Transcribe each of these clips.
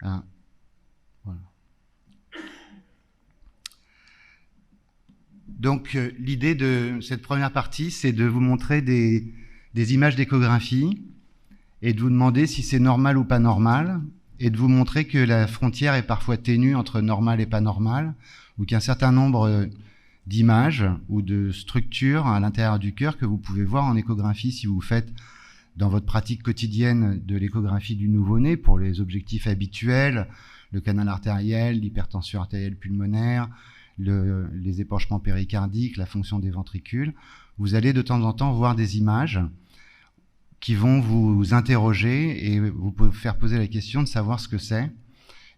Ah, voilà. Donc, l'idée de cette première partie, c'est de vous montrer des images d'échographie et de vous demander si c'est normal ou pas normal, et de vous montrer que la frontière est parfois ténue entre normal et pas normal, ou qu'un certain nombre d'images ou de structures à l'intérieur du cœur que vous pouvez voir en échographie si vous faites dans votre pratique quotidienne de l'échographie du nouveau-né pour les objectifs habituels, le canal artériel, l'hypertension artérielle pulmonaire, les épanchements péricardiques, la fonction des ventricules, vous allez de temps en temps voir des images qui vont vous interroger et vous faire poser la question de savoir ce que c'est.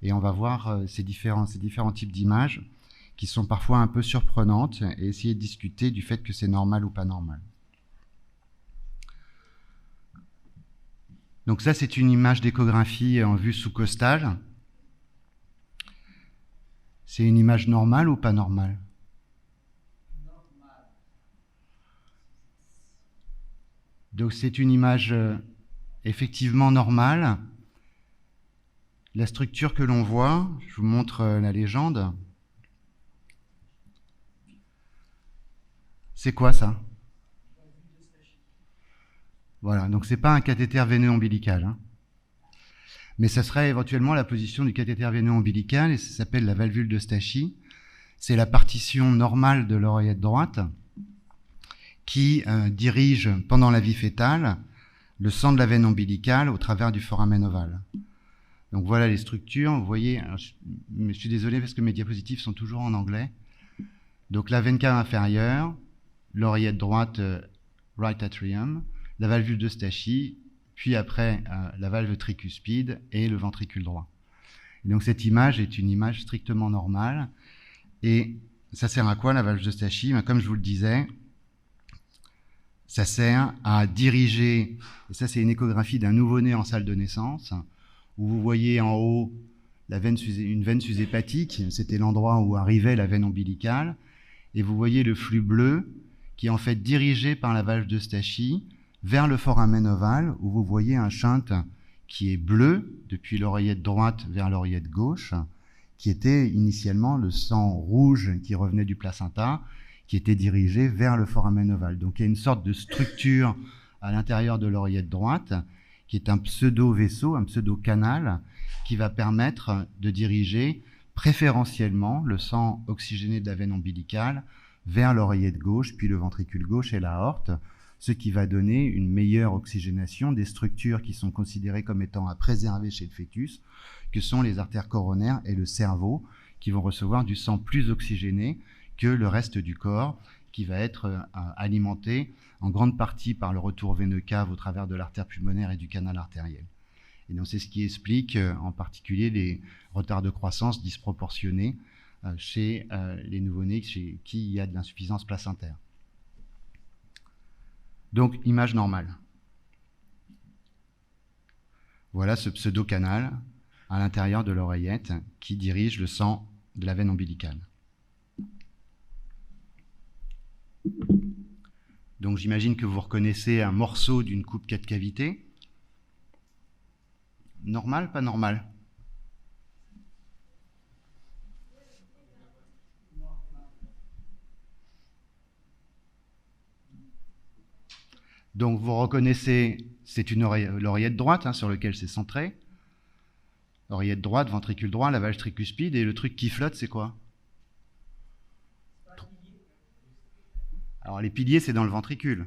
Et on va voir ces différents types d'images qui sont parfois un peu surprenantes et essayer de discuter du fait que c'est normal ou pas normal. Donc ça, c'est une image d'échographie en vue sous-costale. C'est une image normale ou pas normale? Normale. Donc c'est une image effectivement normale. La structure que l'on voit, je vous montre la légende. C'est quoi ça? Voilà, donc c'est pas un cathéter veineux ombilical, hein. Mais ça serait éventuellement la position du cathéter veineux ombilical et ça s'appelle la valvule d'Eustachi. C'est la partition normale de l'oreillette droite qui dirige pendant la vie fœtale le sang de la veine ombilicale au travers du foramen ovale. Donc voilà les structures, vous voyez, je suis désolé parce que mes diapositives sont toujours en anglais. Donc la veine cave inférieure, l'oreillette droite, right atrium, la valvule d'Eustachi, puis après la valve tricuspide et le ventricule droit. Et donc cette image est une image strictement normale. Et ça sert à quoi la valve d'Eustachi? Comme je vous le disais, ça sert à diriger, et ça c'est une échographie d'un nouveau-né en salle de naissance, où vous voyez en haut une veine sushépatique, c'était l'endroit où arrivait la veine ombilicale, et vous voyez le flux bleu qui est en fait dirigé par la valve d'Eustachi vers le foramen ovale, où vous voyez un shunt qui est bleu depuis l'oreillette droite vers l'oreillette gauche, qui était initialement le sang rouge qui revenait du placenta, qui était dirigé vers le foramen ovale. Donc il y a une sorte de structure à l'intérieur de l'oreillette droite, qui est un pseudo-vaisseau, un pseudo-canal, qui va permettre de diriger préférentiellement le sang oxygéné de la veine ombilicale vers l'oreillette gauche, puis le ventricule gauche et l'aorte, ce qui va donner une meilleure oxygénation des structures qui sont considérées comme étant à préserver chez le fœtus, que sont les artères coronaires et le cerveau, qui vont recevoir du sang plus oxygéné que le reste du corps, qui va être alimenté en grande partie par le retour veineux cave au travers de l'artère pulmonaire et du canal artériel. Et donc c'est ce qui explique en particulier les retards de croissance disproportionnés chez les nouveau-nés chez qui il y a de l'insuffisance placentaire. Donc, image normale. Voilà ce pseudo-canal à l'intérieur de l'oreillette qui dirige le sang de la veine ombilicale. Donc, j'imagine que vous reconnaissez un morceau d'une coupe 4 cavités. Normal, pas normal? Donc vous reconnaissez, c'est l'oreillette droite sur laquelle c'est centré. Oreillette droite, ventricule droit, la valve tricuspide, et le truc qui flotte, c'est quoi? Alors les piliers, c'est dans le ventricule.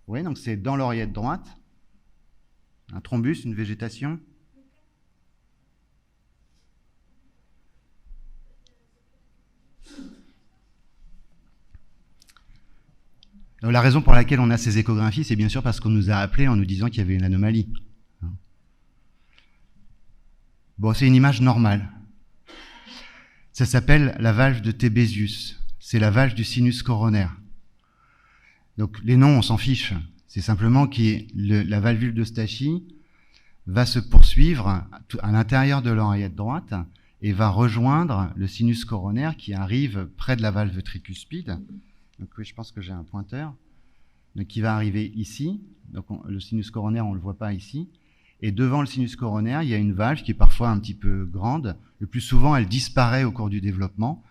Oui, donc c'est dans l'oreillette droite. Un thrombus, une végétation. Donc, la raison pour laquelle on a ces échographies, c'est bien sûr parce qu'on nous a appelés en nous disant qu'il y avait une anomalie. Bon, c'est une image normale. Ça s'appelle la valve de Tébézius. C'est la valve du sinus coronaire. Donc les noms, on s'en fiche. C'est simplement que la valvule d'Eustachi va se poursuivre à l'intérieur de l'oreillette droite et va rejoindre le sinus coronaire qui arrive près de la valve tricuspide. Donc oui, je pense que j'ai un pointeur. Donc qui va arriver ici. Donc le sinus coronaire, on ne le voit pas ici. Et devant le sinus coronaire, il y a une valve qui est parfois un petit peu grande. Le plus souvent, elle disparaît au cours du développement.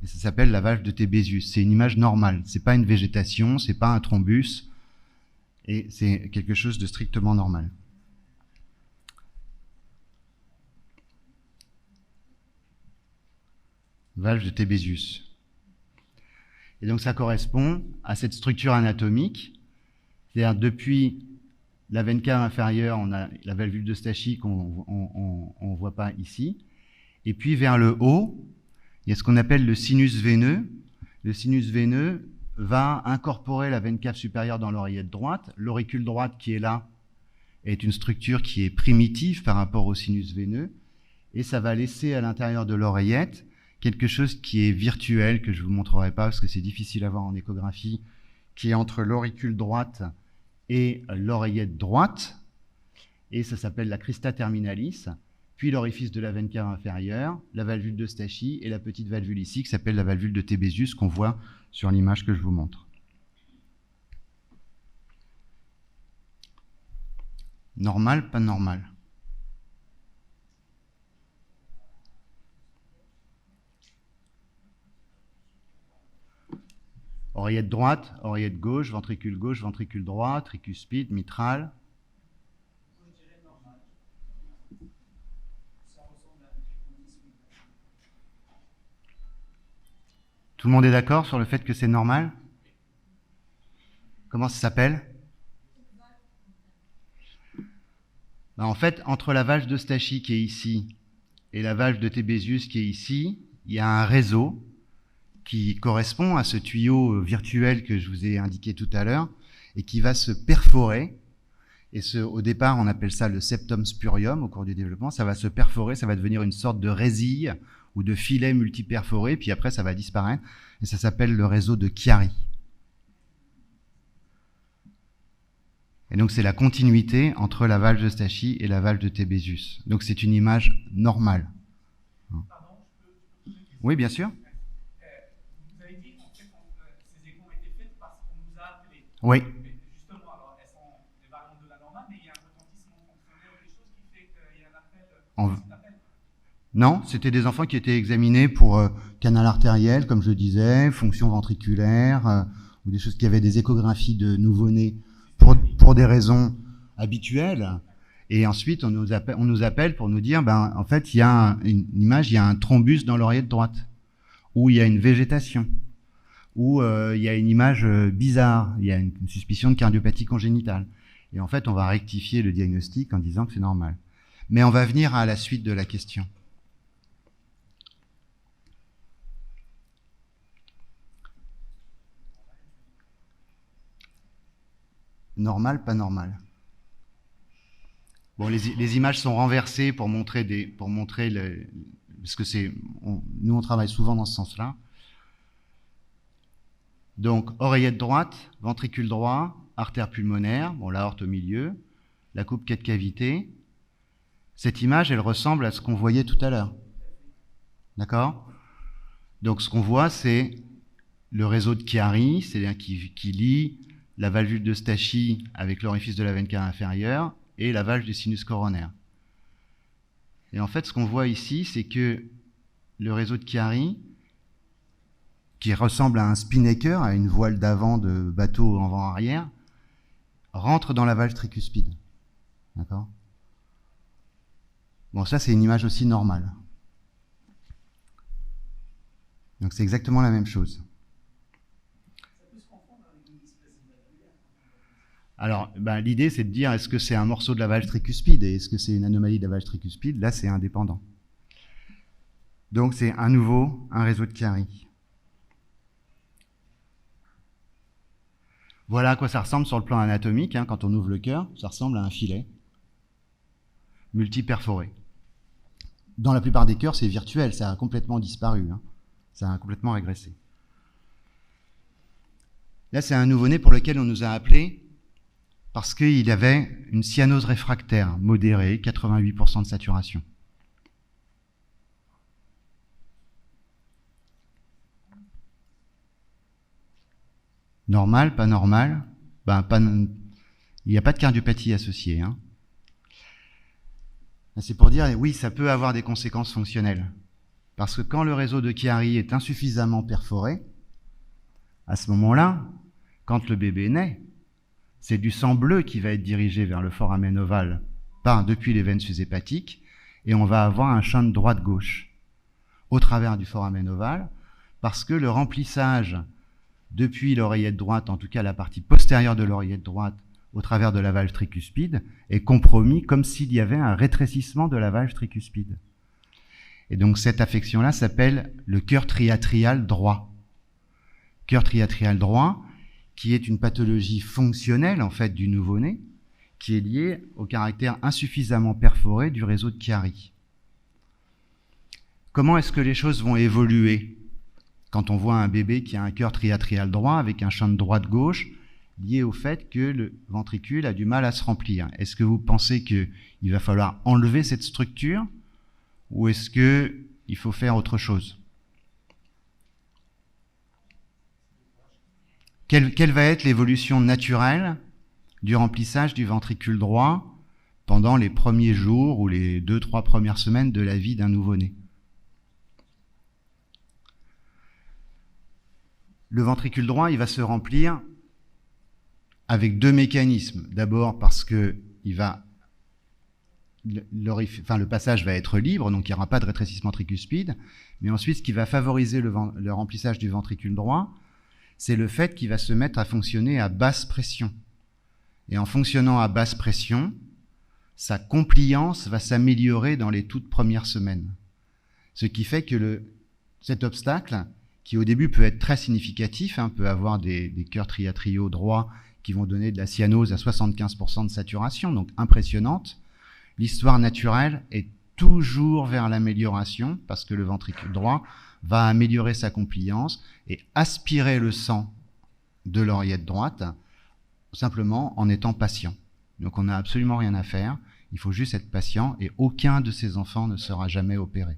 Et ça s'appelle la valve de Tébésius. C'est une image normale. C'est pas une végétation, c'est pas un thrombus. Et c'est quelque chose de strictement normal. Valve de Tébésius. Et donc ça correspond à cette structure anatomique. C'est-à-dire depuis la veine cave inférieure, on a la valvule de Stachy qu'on ne voit pas ici. Et puis vers le haut, il y a ce qu'on appelle le sinus veineux. Le sinus veineux va incorporer la veine cave supérieure dans l'oreillette droite. L'auricule droite qui est là est une structure qui est primitive par rapport au sinus veineux. Et ça va laisser à l'intérieur de l'oreillette quelque chose qui est virtuel, que je ne vous montrerai pas parce que c'est difficile à voir en échographie, qui est entre l'auricule droite et l'oreillette droite, et ça s'appelle la crista terminalis, puis l'orifice de la veine cave inférieure, la valvule de Stachy et la petite valvule ici qui s'appelle la valvule de Tébésius qu'on voit sur l'image que je vous montre. Normal, pas normal. Oreillette droite, oreillette gauche, ventricule droit, tricuspide, mitral. Tout le monde est d'accord sur le fait que c'est normal? Comment ça s'appelle? Ben en fait, entre la valve de Stachy qui est ici et la valve de Tébésius qui est ici, il y a un réseau qui correspond à ce tuyau virtuel que je vous ai indiqué tout à l'heure et qui va se perforer. Et au départ, on appelle ça le septum spurium au cours du développement. Ça va se perforer, ça va devenir une sorte de résille ou de filet multiperforé, puis après ça va disparaître. Et ça s'appelle le réseau de Chiari. Et donc c'est la continuité entre la valve de Stachy et la valve de Tébésius. Donc c'est une image normale. Pardon, Oui, bien sûr. Vous avez dit en fait, ces échos ont été faits parce qu'on nous a appelés. Oui. Mais justement, alors elles sont des variantes de la normale, mais il y a un retentissement fonctionnel ou des choses qui fait qu'il y a un appel. Non, c'était des enfants qui étaient examinés pour canal artériel, comme je disais, fonction ventriculaire, ou des choses qui avaient des échographies de nouveau-nés pour des raisons habituelles. Et ensuite, on nous appelle pour nous dire, ben, en fait, il y a une image, il y a un thrombus dans l'oreillette droite, ou il y a une végétation, ou il y a une image bizarre, il y a une suspicion de cardiopathie congénitale. Et en fait, on va rectifier le diagnostic en disant que c'est normal. Mais on va venir à la suite de la question. Normal, pas normal. Bon, les images sont renversées pour montrer parce que nous on travaille souvent dans ce sens-là. Donc oreillette droite, ventricule droit, artère pulmonaire, bon l'aorte au milieu, la coupe 4 cavités. Cette image, elle ressemble à ce qu'on voyait tout à l'heure. D'accord? Donc ce qu'on voit, c'est le réseau de Chiari, c'est-à-dire qui lie la valvule de Stachy avec l'orifice de la veine cave inférieure et la valve du sinus coronaire. Et en fait, ce qu'on voit ici, c'est que le réseau de Chiari, qui ressemble à un spinnaker, à une voile d'avant de bateau en vent-arrière, rentre dans la valve tricuspide. D'accord? Bon, ça, c'est une image aussi normale. Donc, c'est exactement la même chose. Alors, ben, l'idée, c'est de dire, est-ce que c'est un morceau de la valve tricuspide et est-ce que c'est une anomalie de la valve tricuspide? Là, c'est indépendant. Donc, c'est à nouveau un réseau de Chiari. Voilà à quoi ça ressemble sur le plan anatomique. Hein, quand on ouvre le cœur, ça ressemble à un filet multiperforé. Dans la plupart des cœurs, c'est virtuel, ça a complètement disparu. Hein. Ça a complètement régressé. Là, c'est un nouveau-né pour lequel on nous a appelés parce qu'il avait une cyanose réfractaire modérée, 88% de saturation. Normal, pas normal, ben, il n'y a pas de cardiopathie associée. Hein. C'est pour dire, oui, ça peut avoir des conséquences fonctionnelles. Parce que quand le réseau de Chiari est insuffisamment perforé, à ce moment-là, quand le bébé naît, c'est du sang bleu qui va être dirigé vers le foramen ovale depuis les veines sus-hépatiques, et on va avoir un shunt droite-gauche au travers du foramen ovale, parce que le remplissage depuis l'oreillette droite, en tout cas la partie postérieure de l'oreillette droite, au travers de la valve tricuspide, est compromis comme s'il y avait un rétrécissement de la valve tricuspide. Et donc cette affection-là s'appelle le cœur triatrial droit. Cœur triatrial droit, qui est une pathologie fonctionnelle en fait du nouveau-né, qui est liée au caractère insuffisamment perforé du réseau de Chiari. Comment est-ce que les choses vont évoluer quand on voit un bébé qui a un cœur triatrial droit avec un shunt droite-gauche, lié au fait que le ventricule a du mal à se remplir? Est-ce que vous pensez qu'il va falloir enlever cette structure ou est-ce qu'il faut faire autre chose? Quelle va être l'évolution naturelle du remplissage du ventricule droit pendant les premiers jours ou les 2-3 premières semaines de la vie d'un nouveau-né? Le ventricule droit, il va se remplir avec deux mécanismes. D'abord parce que le passage va être libre, donc il n'y aura pas de rétrécissement tricuspide. Mais ensuite, ce qui va favoriser le remplissage du ventricule droit, c'est le fait qu'il va se mettre à fonctionner à basse pression. Et en fonctionnant à basse pression, sa compliance va s'améliorer dans les toutes premières semaines. Ce qui fait que cet obstacle, qui au début peut être très significatif, peut avoir des cœurs triatriaux droits qui vont donner de la cyanose à 75% de saturation, donc impressionnante, l'histoire naturelle est toujours vers l'amélioration, parce que le ventricule droit va améliorer sa compliance et aspirer le sang de l'oreillette droite, simplement en étant patient. Donc on n'a absolument rien à faire, il faut juste être patient, et aucun de ces enfants ne sera jamais opéré.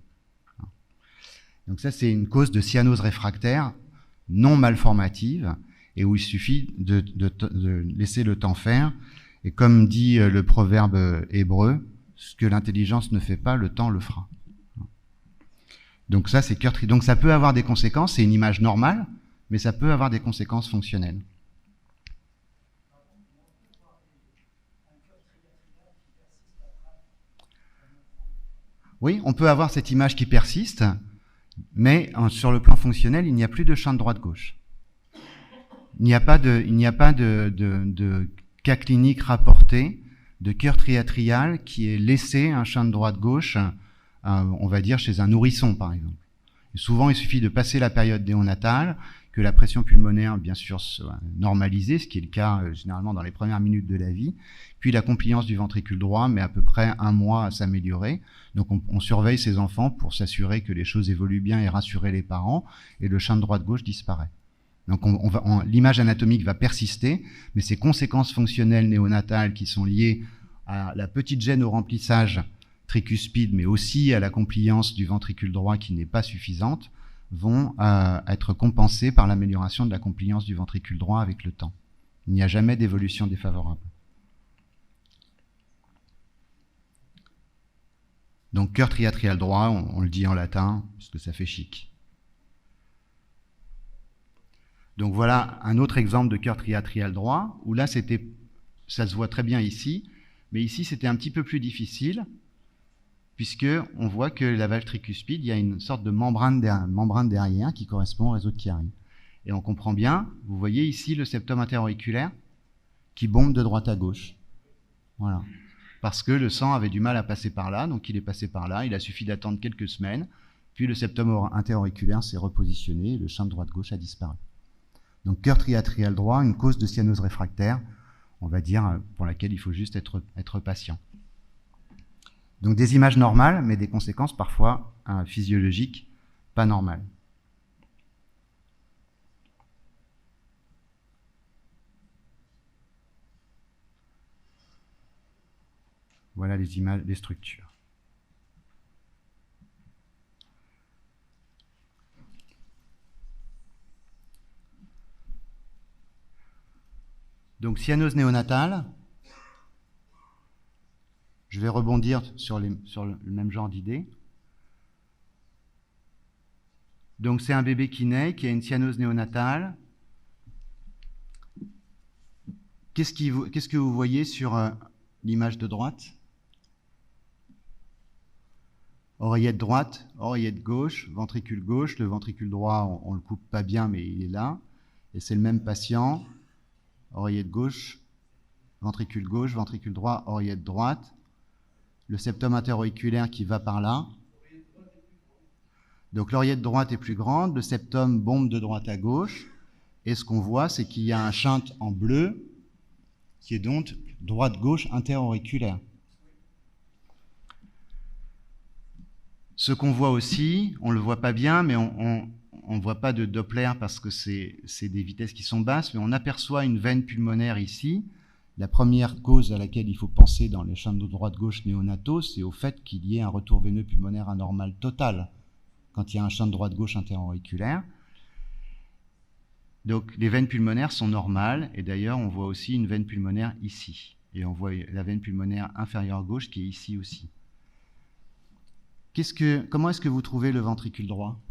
Donc ça, c'est une cause de cyanose réfractaire non malformative, et où il suffit de laisser le temps faire. Et comme dit le proverbe hébreu, ce que l'intelligence ne fait pas, le temps le fera. Donc ça, c'est cœur triatrial. Donc ça peut avoir des conséquences, c'est une image normale, mais ça peut avoir des conséquences fonctionnelles. Oui, on peut avoir cette image qui persiste, mais sur le plan fonctionnel, il n'y a plus de shunt droite-gauche. Il n'y a pas de cas clinique rapporté de cœur triatrial qui ait laissé un shunt droite-gauche, on va dire chez un nourrisson par exemple. Et souvent, il suffit de passer la période néonatale, que la pression pulmonaire, bien sûr, soit normalisée, ce qui est le cas généralement dans les premières minutes de la vie, puis la compliance du ventricule droit met à peu près 1 mois à s'améliorer. Donc on surveille ces enfants pour s'assurer que les choses évoluent bien et rassurer les parents, et le shunt droite-gauche disparaît. Donc l'image anatomique va persister, mais ces conséquences fonctionnelles néonatales qui sont liées à la petite gêne au remplissage tricuspide, mais aussi à la compliance du ventricule droit qui n'est pas suffisante, vont être compensées par l'amélioration de la compliance du ventricule droit avec le temps. Il n'y a jamais d'évolution défavorable. Donc cœur triatrial droit, on le dit en latin, parce que ça fait chic. Donc voilà un autre exemple de cœur triatrial droit, où là ça se voit très bien ici, mais ici c'était un petit peu plus difficile, puisque on voit que la valve tricuspide, il y a une sorte de membrane derrière qui correspond au réseau de Chiari. Et on comprend bien, vous voyez ici le septum interauriculaire qui bombe de droite à gauche. Voilà. Parce que le sang avait du mal à passer par là, donc il est passé par là, il a suffi d'attendre quelques semaines, puis le septum interauriculaire s'est repositionné et le shunt droite-gauche a disparu. Donc cœur triatrial droit, une cause de cyanose réfractaire, on va dire, pour laquelle il faut juste être patient. Donc des images normales, mais des conséquences parfois physiologiques pas normales. Voilà les images des structures. Donc cyanose néonatale. Je vais rebondir sur le même genre d'idée. Donc c'est un bébé qui naît, qui a une cyanose néonatale. Qu'est-ce que vous voyez sur l'image de droite? Oreillette droite, oreillette gauche, ventricule gauche. Le ventricule droit, on le coupe pas bien, mais il est là. Et c'est le même patient. Oreillette gauche, ventricule droit, oreillette droite. Le septum interauriculaire qui va par là. Donc l'oreillette droite est plus grande, le septum bombe de droite à gauche. Et ce qu'on voit, c'est qu'il y a un shunt en bleu qui est donc droite-gauche interauriculaire. Ce qu'on voit aussi, on ne le voit pas bien, mais on ne voit pas de Doppler parce que c'est des vitesses qui sont basses, mais on aperçoit une veine pulmonaire ici. La première cause à laquelle il faut penser dans les shunts de droite-gauche néonataux, c'est au fait qu'il y ait un retour veineux pulmonaire anormal total quand il y a un shunt droite-gauche interauriculaire. Donc les veines pulmonaires sont normales, et d'ailleurs on voit aussi une veine pulmonaire ici. Et on voit la veine pulmonaire inférieure gauche qui est ici aussi. Comment est-ce que vous trouvez le ventricule droit?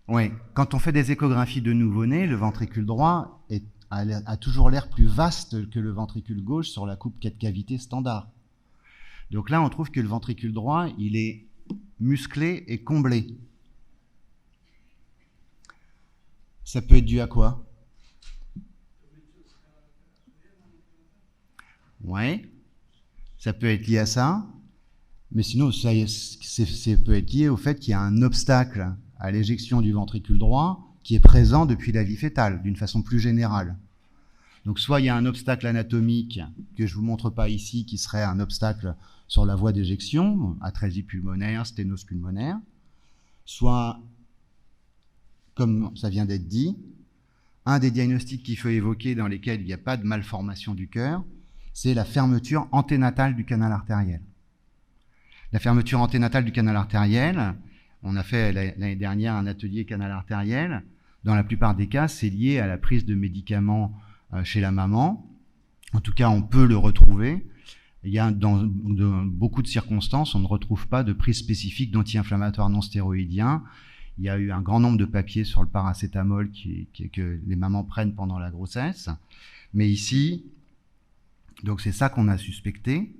Oui, quand on fait des échographies de nouveau-nés, le ventricule droit a toujours l'air plus vaste que le ventricule gauche sur la coupe 4 cavités standard. Donc là, on trouve que le ventricule droit, il est musclé et comblé. Ça peut être dû à quoi? Oui, ça peut être lié à ça, mais sinon, ça peut être lié au fait qu'il y a un obstacle à l'éjection du ventricule droit qui est présent depuis la vie fœtale, d'une façon plus générale. Donc soit il y a un obstacle anatomique que je ne vous montre pas ici, qui serait un obstacle sur la voie d'éjection, atrésie pulmonaire, sténose pulmonaire, soit, comme ça vient d'être dit, un des diagnostics qu'il faut évoquer dans lesquels il n'y a pas de malformation du cœur, c'est la fermeture anténatale du canal artériel. La fermeture anténatale du canal artériel, on a fait l'année dernière un atelier canal artériel. Dans la plupart des cas, c'est lié à la prise de médicaments chez la maman. En tout cas, on peut le retrouver. Il y a dans beaucoup de circonstances, on ne retrouve pas de prise spécifique d'anti-inflammatoires non stéroïdiens. Il y a eu un grand nombre de papiers sur le paracétamol que les mamans prennent pendant la grossesse. Mais ici, donc c'est ça qu'on a suspecté.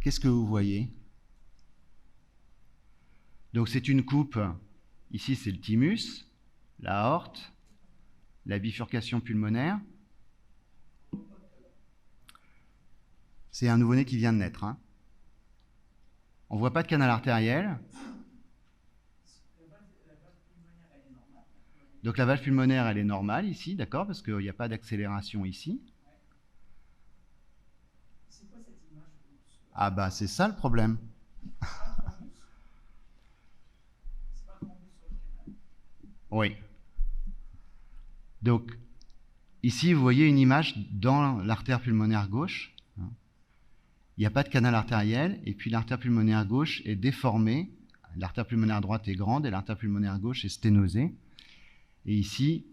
Qu'est-ce que vous voyez? Donc c'est une coupe, ici c'est le thymus, la aorte, la bifurcation pulmonaire. C'est un nouveau-né qui vient de naître. Hein. On ne voit pas de canal artériel. Donc la valve pulmonaire, elle est normale ici, d'accord, parce qu'il n'y a pas d'accélération ici. Ah bah c'est ça le problème. Oui. Donc ici vous voyez une image dans l'artère pulmonaire gauche. Il n'y a pas de canal artériel et puis l'artère pulmonaire gauche est déformée. L'artère pulmonaire droite est grande et l'artère pulmonaire gauche est sténosée. Et ici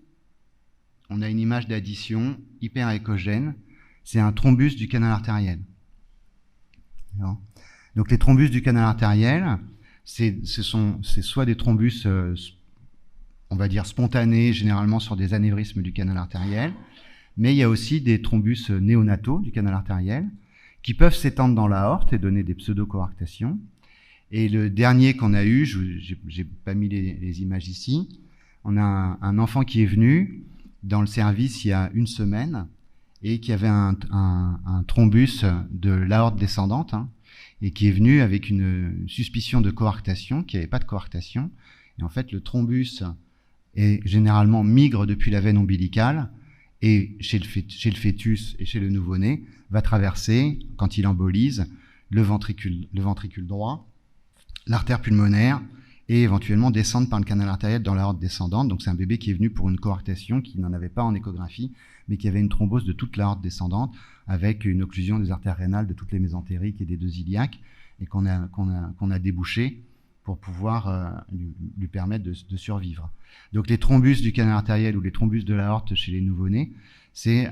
on a une image d'addition hyper échogène. C'est un thrombus du canal artériel. Donc les thrombus du canal artériel, c'est soit des thrombus, on va dire spontanés, généralement sur des anévrismes du canal artériel, mais il y a aussi des thrombus néonataux du canal artériel qui peuvent s'étendre dans l'aorte et donner des pseudocoarctations. Et le dernier qu'on a eu, j'ai pas mis les images ici, on a un enfant qui est venu dans le service il y a une semaine et qui avait un thrombus de l'aorte descendante, hein, et qui est venu avec une suspicion de coarctation, qui n'avait pas de coarctation. Et en fait, le thrombus généralement migre depuis la veine ombilicale et chez le fœtus et chez le nouveau-né, va traverser, quand il embolise, le ventricule droit, l'artère pulmonaire, et éventuellement descendre par le canal artériel dans l'aorte descendante. Donc c'est un bébé qui est venu pour une coarctation qui n'en avait pas en échographie, mais qui avait une thrombose de toute l'aorte descendante avec une occlusion des artères rénales de toutes les mésentériques et des deux iliaques, et qu'on a débouché pour pouvoir lui permettre de survivre. Donc les thrombus du canal artériel ou les thrombus de l'aorte chez les nouveau-nés, ce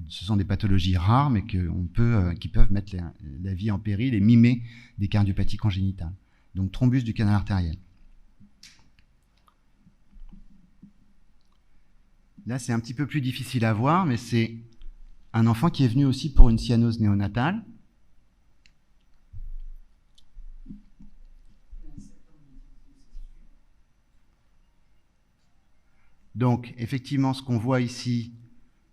sont des pathologies rares, mais qui peuvent mettre la vie en péril et mimer des cardiopathies congénitales. Donc thrombus du canal artériel. Là, c'est un petit peu plus difficile à voir, mais c'est un enfant qui est venu aussi pour une cyanose néonatale. Donc, effectivement, ce qu'on voit ici,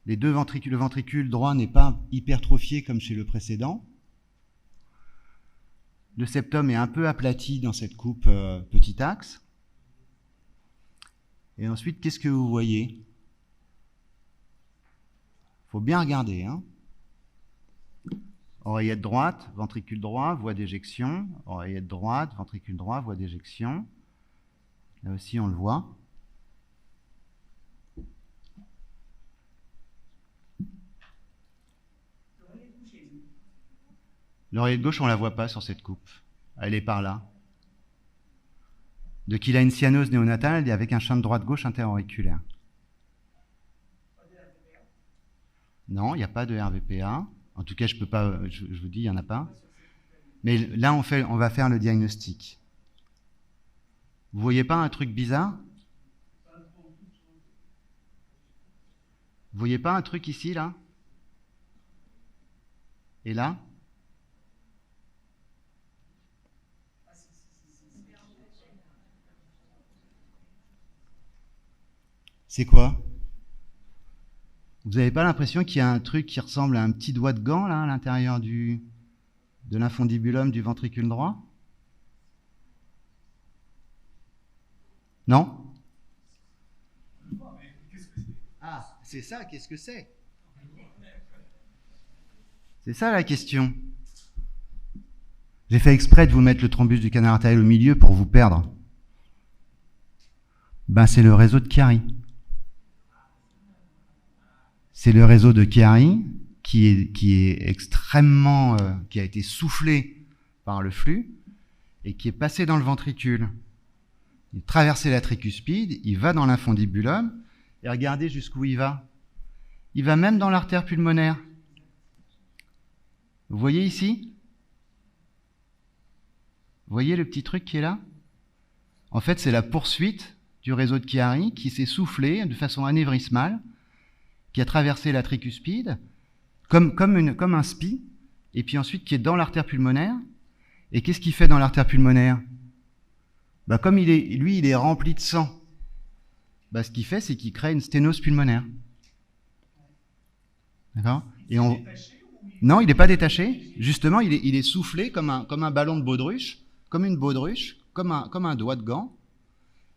le ventricule droit n'est pas hypertrophié comme chez le précédent. Le septum est un peu aplati dans cette coupe petit axe. Et ensuite, qu'est-ce que vous voyez ? Il faut bien regarder. Hein. Oreillette droite, ventricule droit, voie d'éjection. Oreillette droite, ventricule droit, voie d'éjection. Là aussi, on le voit. L'oreillette gauche, on ne la voit pas sur cette coupe. Elle est par là. Donc il a une cyanose néonatale avec un champ de droite-gauche interauriculaire. Non, il n'y a pas de RVPA. En tout cas, je peux pas. Je vous dis, il n'y en a pas. Mais là, on va faire le diagnostic. Vous voyez pas un truc bizarre ? Vous voyez pas un truc ici, là ? Et là ? C'est quoi ? Vous n'avez pas l'impression qu'il y a un truc qui ressemble à un petit doigt de gant là à l'intérieur de l'infundibulum du ventricule droit ? Non ? Ah, c'est ça, qu'est-ce que c'est ? C'est ça la question. J'ai fait exprès de vous mettre le thrombus du canal artériel au milieu pour vous perdre. Ben, c'est le réseau de Chiari. C'est le réseau de Chiari qui est extrêmement, qui a été soufflé par le flux et qui est passé dans le ventricule. Il traverse la tricuspide, il va dans l'infundibulum et regardez jusqu'où il va. Il va même dans l'artère pulmonaire. Vous voyez ici ? Vous voyez le petit truc qui est là ? En fait, c'est la poursuite du réseau de Chiari qui s'est soufflé de façon anévrismale, qui a traversé la tricuspide, comme un SPI, et puis ensuite qui est dans l'artère pulmonaire. Et qu'est-ce qu'il fait dans l'artère pulmonaire ? Ben, comme il est rempli de sang, ben, ce qu'il fait, c'est qu'il crée une sténose pulmonaire. D'accord ? Non, il n'est pas détaché. Justement, il est soufflé comme un ballon de baudruche, comme une baudruche, comme un doigt de gant,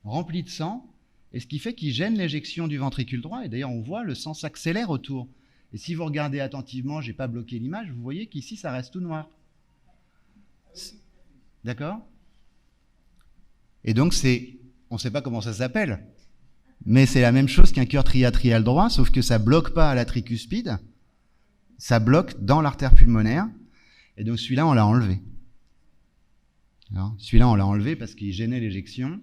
rempli de sang, et ce qui fait qu'il gêne l'éjection du ventricule droit. Et d'ailleurs, on voit le sang s'accélère autour. Et si vous regardez attentivement, je n'ai pas bloqué l'image, vous voyez qu'ici, ça reste tout noir. D'accord ? Et donc, on ne sait pas comment ça s'appelle, mais c'est la même chose qu'un cœur triatrial droit, sauf que ça ne bloque pas à la tricuspide, ça bloque dans l'artère pulmonaire. Et donc, celui-là, on l'a enlevé. Celui-là, on l'a enlevé parce qu'il gênait l'éjection.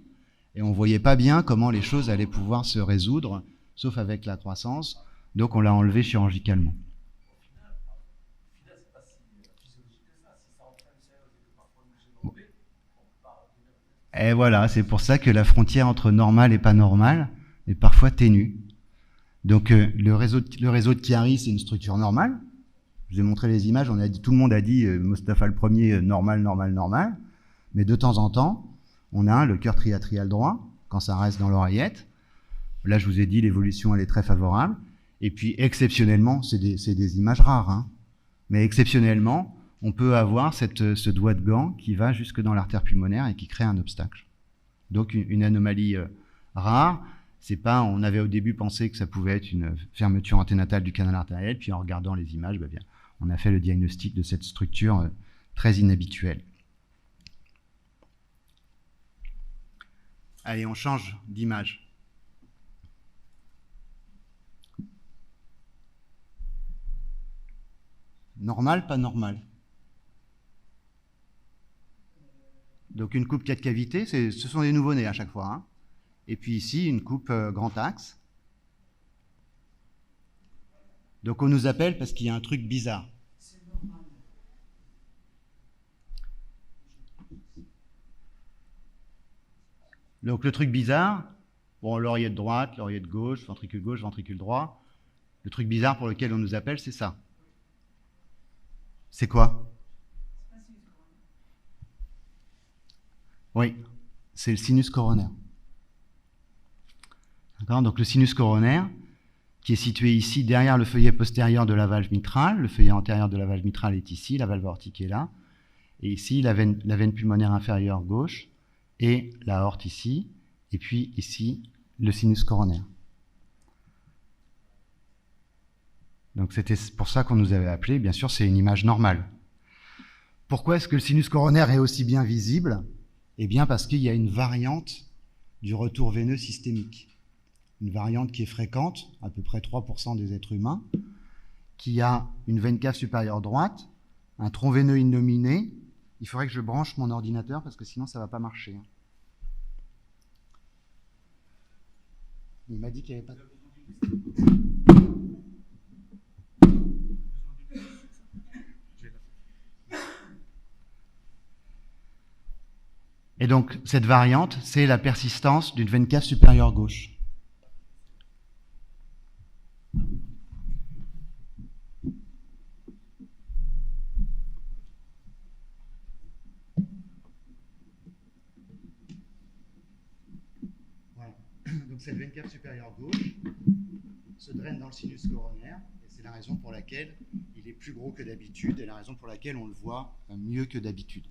Et on ne voyait pas bien comment les choses allaient pouvoir se résoudre, sauf avec la croissance. Donc on l'a enlevé chirurgicalement. Bon. Et voilà, c'est pour ça que la frontière entre normal et pas normal est parfois ténue. Donc le réseau de Chiari, c'est une structure normale. Je vous ai montré les images, tout le monde a dit Mostafa le premier, normal, normal, normal. Mais de temps en temps, on a le cœur triatrial droit, quand ça reste dans l'oreillette. Là, je vous ai dit, l'évolution, elle est très favorable. Et puis, exceptionnellement, c'est des images rares, hein. Mais exceptionnellement, on peut avoir ce doigt de gant qui va jusque dans l'artère pulmonaire et qui crée un obstacle. Donc, une anomalie rare. On avait au début pensé que ça pouvait être une fermeture anténatale du canal artériel, puis en regardant les images, bien, on a fait le diagnostic de cette structure très inhabituelle. Allez, on change d'image. Normal, pas normal. Donc une coupe 4 cavités, ce sont des nouveau-nés à chaque fois. Hein. Et puis ici, une coupe grand axe. Donc on nous appelle parce qu'il y a un truc bizarre. Donc le truc bizarre, bon, l'oreiller de droite, l'oreiller de gauche, ventricule droit. Le truc bizarre pour lequel on nous appelle, c'est ça. C'est quoi? Oui, c'est le sinus coronaire. D'accord? Donc le sinus coronaire, qui est situé ici derrière le feuillet postérieur de la valve mitrale. Le feuillet antérieur de la valve mitrale est ici, la valve aortique est là. Et ici, la veine pulmonaire inférieure gauche et la aorte ici. Et puis ici, le sinus coronaire. Donc c'était pour ça qu'on nous avait appelé. Bien sûr, c'est une image normale. Pourquoi est-ce que le sinus coronaire est aussi bien visible? Eh bien parce qu'il y a une variante du retour veineux systémique. Une variante qui est fréquente, à peu près 3% des êtres humains, qui a une veine cave supérieure droite, un tronc veineux innominé. Il faudrait que je branche mon ordinateur parce que sinon ça ne va pas marcher. Il m'a dit qu'il n'y avait pas de... Et donc, cette variante, c'est la persistance d'une veine cave supérieure gauche. Voilà. Donc, cette veine cave supérieure gauche se draine dans le sinus coronaire, et c'est la raison pour laquelle il est plus gros que d'habitude, et la raison pour laquelle on le voit mieux que d'habitude.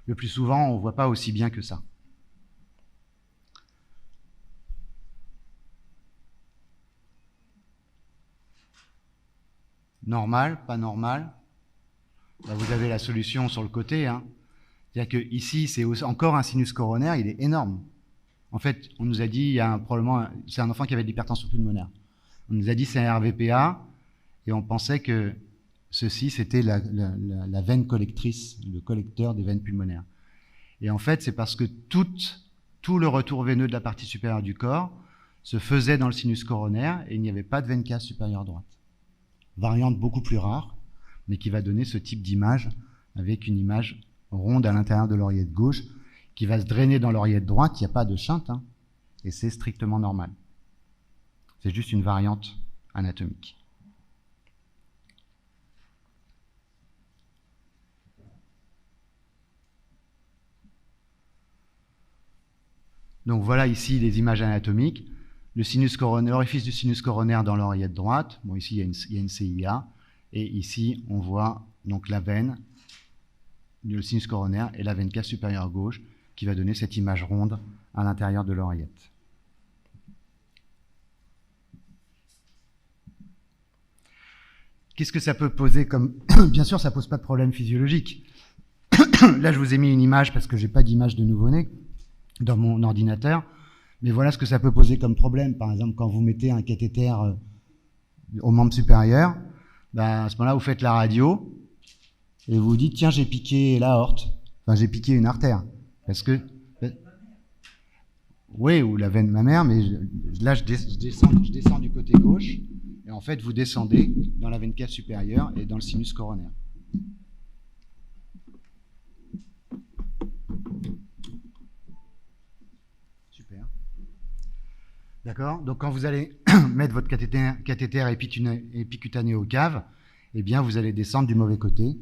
Le plus souvent, on ne voit pas aussi bien que ça. Normal, pas normal. Là, vous avez la solution sur le côté. Hein. C'est-à-dire que ici, c'est encore un sinus coronaire, il est énorme. En fait, on nous a dit, il y a probablement, c'est un enfant qui avait de l'hypertension pulmonaire. On nous a dit c'est un RVPA, et on pensait que ceci, c'était la veine collectrice, le collecteur des veines pulmonaires. Et en fait, c'est parce que tout le retour veineux de la partie supérieure du corps se faisait dans le sinus coronaire et il n'y avait pas de veine cave supérieure droite. Variante beaucoup plus rare, mais qui va donner ce type d'image avec une image ronde à l'intérieur de l'oreillette gauche qui va se drainer dans l'oreillette droite. Il n'y a pas de shunt, hein, et c'est strictement normal. C'est juste une variante anatomique. Donc voilà ici les images anatomiques. L'orifice du sinus coronaire dans l'oreillette droite. Bon, ici il y a une CIA. Et ici on voit donc la veine, le sinus coronaire et la veine cave supérieure gauche qui va donner cette image ronde à l'intérieur de l'oreillette. Qu'est-ce que ça peut poser comme... Bien sûr, ça ne pose pas de problème physiologique. Là, je vous ai mis une image parce que je n'ai pas d'image de nouveau-né dans mon ordinateur, mais voilà ce que ça peut poser comme problème. Par exemple, quand vous mettez un cathéter au membre supérieur, ben, à ce moment-là, vous faites la radio et vous vous dites, tiens, j'ai piqué l'aorte, enfin, j'ai piqué une artère. Parce que... Oui, ou la veine mammaire, mais là, je descends du côté gauche, et en fait, vous descendez dans la veine cave supérieure et dans le sinus coronaire. D'accord? Donc quand vous allez mettre votre cathéter épicutané au cave, eh bien vous allez descendre du mauvais côté.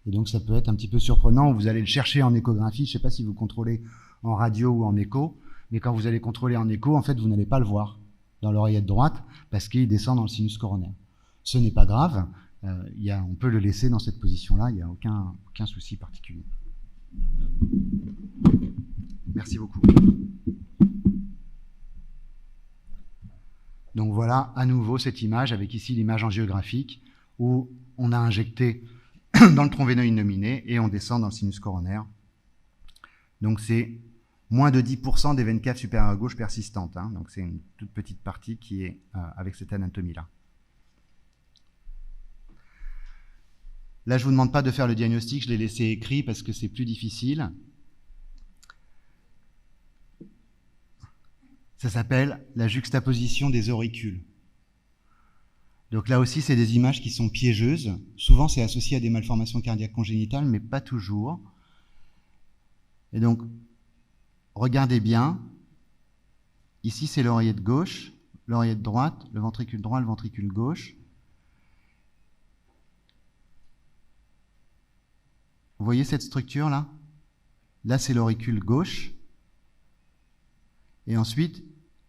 Et donc ça peut être un petit peu surprenant. Vous allez le chercher en échographie. Je ne sais pas si vous contrôlez en radio ou en écho, mais quand vous allez contrôler en écho, en fait vous n'allez pas le voir dans l'oreillette droite parce qu'il descend dans le sinus coronaire. Ce n'est pas grave. On peut le laisser dans cette position-là. Il n'y a aucun souci particulier. Merci beaucoup. Donc voilà à nouveau cette image avec ici l'image angiographique où on a injecté dans le tronc veineux innominé et on descend dans le sinus coronaire. Donc c'est moins de 10% des veines caves supérieures à gauche persistantes. Hein. Donc c'est une toute petite partie qui est avec cette anatomie-là. Là, je ne vous demande pas de faire le diagnostic, je l'ai laissé écrit parce que c'est plus difficile. Ça s'appelle la juxtaposition des auricules. Donc là aussi, c'est des images qui sont piégeuses. Souvent, c'est associé à des malformations cardiaques congénitales, mais pas toujours. Et donc, regardez bien. Ici, c'est l'oreillette gauche, l'oreillette droite, le ventricule droit, le ventricule gauche. Vous voyez cette structure-là? Là, c'est l'auricule gauche. Et ensuite,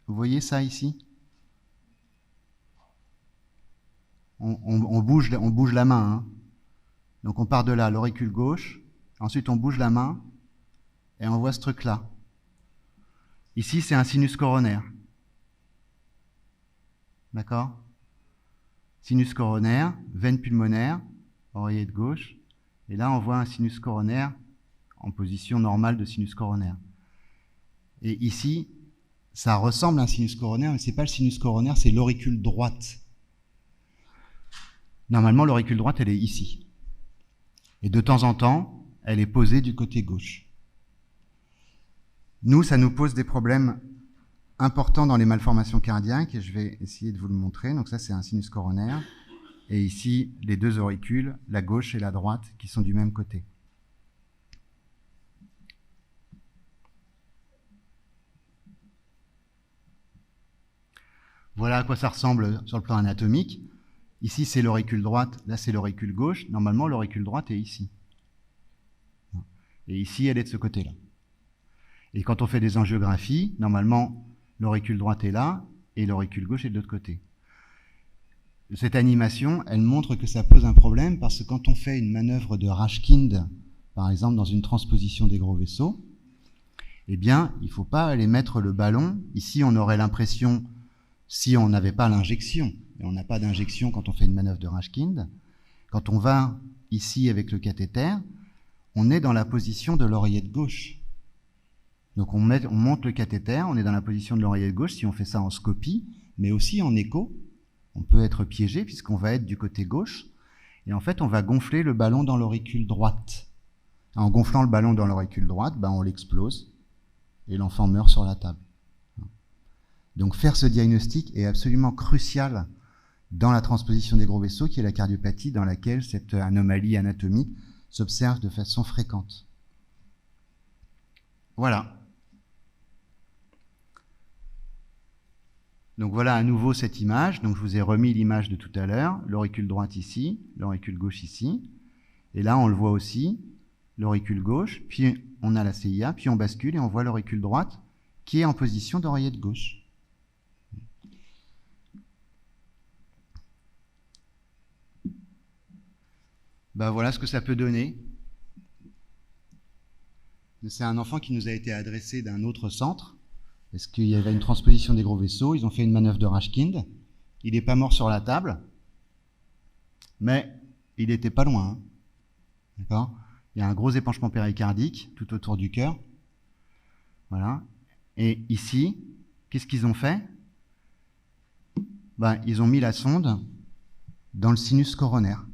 vous voyez ça ici? On bouge la main. Hein. Donc on part de là, l'auricule gauche. Ensuite, on bouge la main et on voit ce truc-là. Ici, c'est un sinus coronaire. D'accord? Sinus coronaire, veine pulmonaire, oreillette gauche. Et là, on voit un sinus coronaire en position normale de sinus coronaire. Et ici, ça ressemble à un sinus coronaire, mais ce n'est pas le sinus coronaire, c'est l'auricule droite. Normalement, l'auricule droite, elle est ici. Et de temps en temps, elle est posée du côté gauche. Nous, ça nous pose des problèmes importants dans les malformations cardiaques, et je vais essayer de vous le montrer. Donc ça, c'est un sinus coronaire. Et ici, les deux auricules, la gauche et la droite, qui sont du même côté. Voilà à quoi ça ressemble sur le plan anatomique. Ici, c'est l'auricule droite, là, c'est l'auricule gauche. Normalement, l'auricule droite est ici. Et ici, elle est de ce côté-là. Et quand on fait des angiographies, normalement, l'auricule droite est là et l'auricule gauche est de l'autre côté. Cette animation, elle montre que ça pose un problème parce que quand on fait une manœuvre de Rashkind, par exemple, dans une transposition des gros vaisseaux, eh bien, il ne faut pas aller mettre le ballon. Ici, on aurait l'impression, si on n'avait pas l'injection, et on n'a pas d'injection quand on fait une manœuvre de Rashkind, quand on va ici avec le cathéter, on est dans la position de l'oreillette gauche. Donc on monte le cathéter, on est dans la position de l'oreillette gauche, si on fait ça en scopie, mais aussi en écho, on peut être piégé puisqu'on va être du côté gauche, et en fait on va gonfler le ballon dans l'auricule droite. En gonflant le ballon dans l'auricule droite, on l'explose, et l'enfant meurt sur la table. Donc faire ce diagnostic est absolument crucial dans la transposition des gros vaisseaux, qui est la cardiopathie dans laquelle cette anomalie anatomique s'observe de façon fréquente. Voilà. Donc voilà à nouveau cette image. Donc je vous ai remis l'image de tout à l'heure, l'auricule droite ici, l'auricule gauche ici. Et là on le voit aussi, l'auricule gauche, puis on a la CIA, puis on bascule et on voit l'auricule droite qui est en position d'oreillette gauche. Voilà ce que ça peut donner. C'est un enfant qui nous a été adressé d'un autre centre, parce qu'il y avait une transposition des gros vaisseaux, ils ont fait une manœuvre de Rashkind, il n'est pas mort sur la table, mais il n'était pas loin. Hein. D'accord ? Il y a un gros épanchement péricardique tout autour du cœur. Voilà. Et ici, qu'est-ce qu'ils ont fait ? Ils ont mis la sonde dans le sinus coronaire.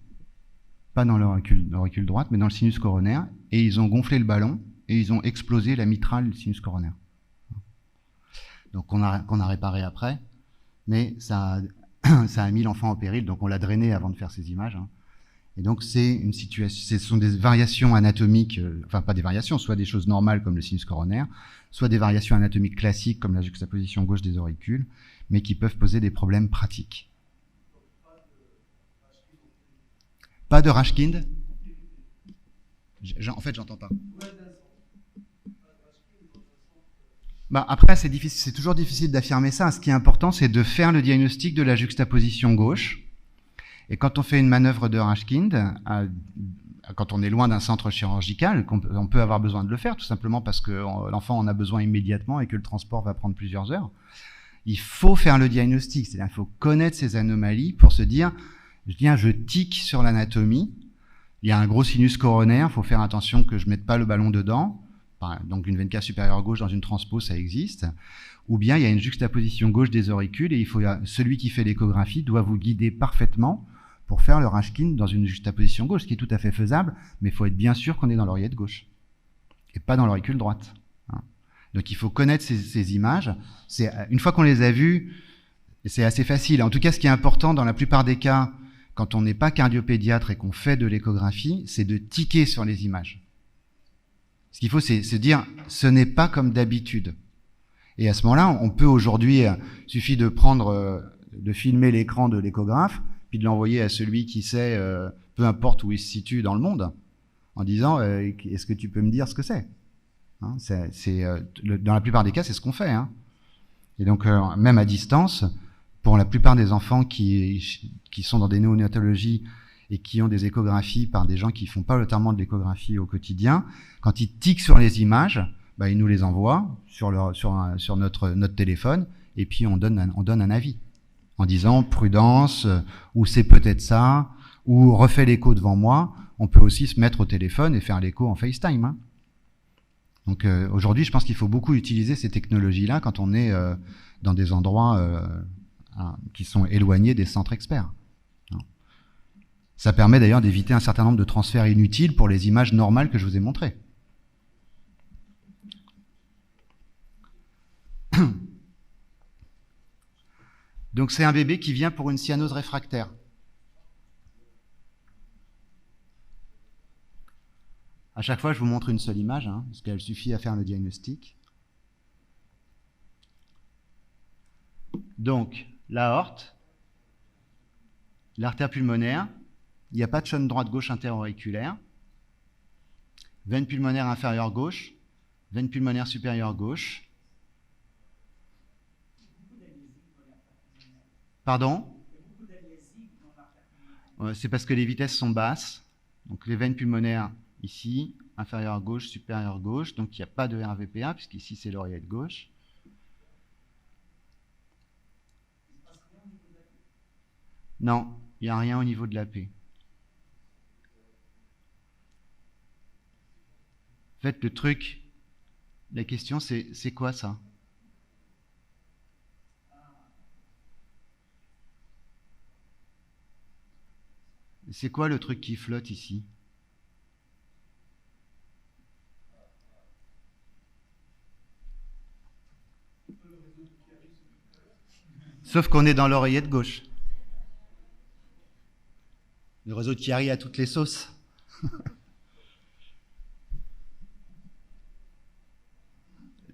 Pas dans l'auricule droite, mais dans le sinus coronaire, et ils ont gonflé le ballon, et ils ont explosé la mitrale du sinus coronaire. Donc qu'on a réparé après, mais ça a mis l'enfant en péril, donc on l'a drainé avant de faire ces images. Hein. Et donc c'est une situation, ce sont des variations anatomiques, enfin pas des variations, soit des choses normales comme le sinus coronaire, soit des variations anatomiques classiques comme la juxtaposition gauche des auricules, mais qui peuvent poser des problèmes pratiques. Pas de Rashkind ? En fait, j'entends pas. Après, c'est toujours difficile d'affirmer ça. Ce qui est important, c'est de faire le diagnostic de la juxtaposition gauche. Et quand on fait une manœuvre de Rashkind, quand on est loin d'un centre chirurgical, on peut avoir besoin de le faire, tout simplement parce que l'enfant en a besoin immédiatement et que le transport va prendre plusieurs heures. Il faut faire le diagnostic, c'est-à-dire qu'il faut connaître ces anomalies pour se dire, je tique sur l'anatomie, il y a un gros sinus coronaire, il faut faire attention que je ne mette pas le ballon dedans, donc une veine cave supérieure gauche dans une transpose, ça existe, ou bien il y a une juxtaposition gauche des auricules et celui qui fait l'échographie doit vous guider parfaitement pour faire le Rashkind dans une juxtaposition gauche, ce qui est tout à fait faisable, mais il faut être bien sûr qu'on est dans l'oreillette gauche, et pas dans l'auricule droite. Donc il faut connaître ces images. Une fois qu'on les a vues, c'est assez facile. En tout cas, ce qui est important dans la plupart des cas, quand on n'est pas cardiopédiatre et qu'on fait de l'échographie, c'est de tiquer sur les images. Ce qu'il faut, c'est se dire, ce n'est pas comme d'habitude. Et à ce moment-là, on peut aujourd'hui, suffit de de filmer l'écran de l'échographe, puis de l'envoyer à celui qui sait, peu importe où il se situe dans le monde, en disant, est-ce que tu peux me dire ce que c'est, hein, dans la plupart des cas, c'est ce qu'on fait, hein. Et donc, même à distance, pour la plupart des enfants qui sont dans des néonatologies et qui ont des échographies par des gens qui font pas notamment de l'échographie au quotidien, quand ils tiquent sur les images, bah, ils nous les envoient sur notre téléphone, et puis on donne un avis en disant prudence, ou c'est peut-être ça, ou refais l'écho devant moi. On peut aussi se mettre au téléphone et faire l'écho en FaceTime, hein. Donc aujourd'hui, je pense qu'il faut beaucoup utiliser ces technologies-là quand on est dans des endroits qui sont éloignés des centres experts. Ça permet d'ailleurs d'éviter un certain nombre de transferts inutiles pour les images normales que je vous ai montrées. Donc c'est un bébé qui vient pour une cyanose réfractaire. À chaque fois, je vous montre une seule image, hein, parce qu'elle suffit à faire le diagnostic. Donc, l'aorte, l'artère pulmonaire, il n'y a pas de chaîne droite-gauche interauriculaire, veine pulmonaire inférieure gauche, veine pulmonaire supérieure gauche. Pardon ? C'est parce que les vitesses sont basses, donc les veines pulmonaires ici, inférieure gauche, supérieure gauche, donc il n'y a pas de RVPA, puisqu'ici c'est l'oreillette gauche. Non, il n'y a rien au niveau de la P. En fait, le truc, la question c'est quoi ça ? C'est quoi le truc qui flotte ici ? Sauf qu'on est dans l'oreillette gauche. Le réseau de Chiari a toutes les sauces.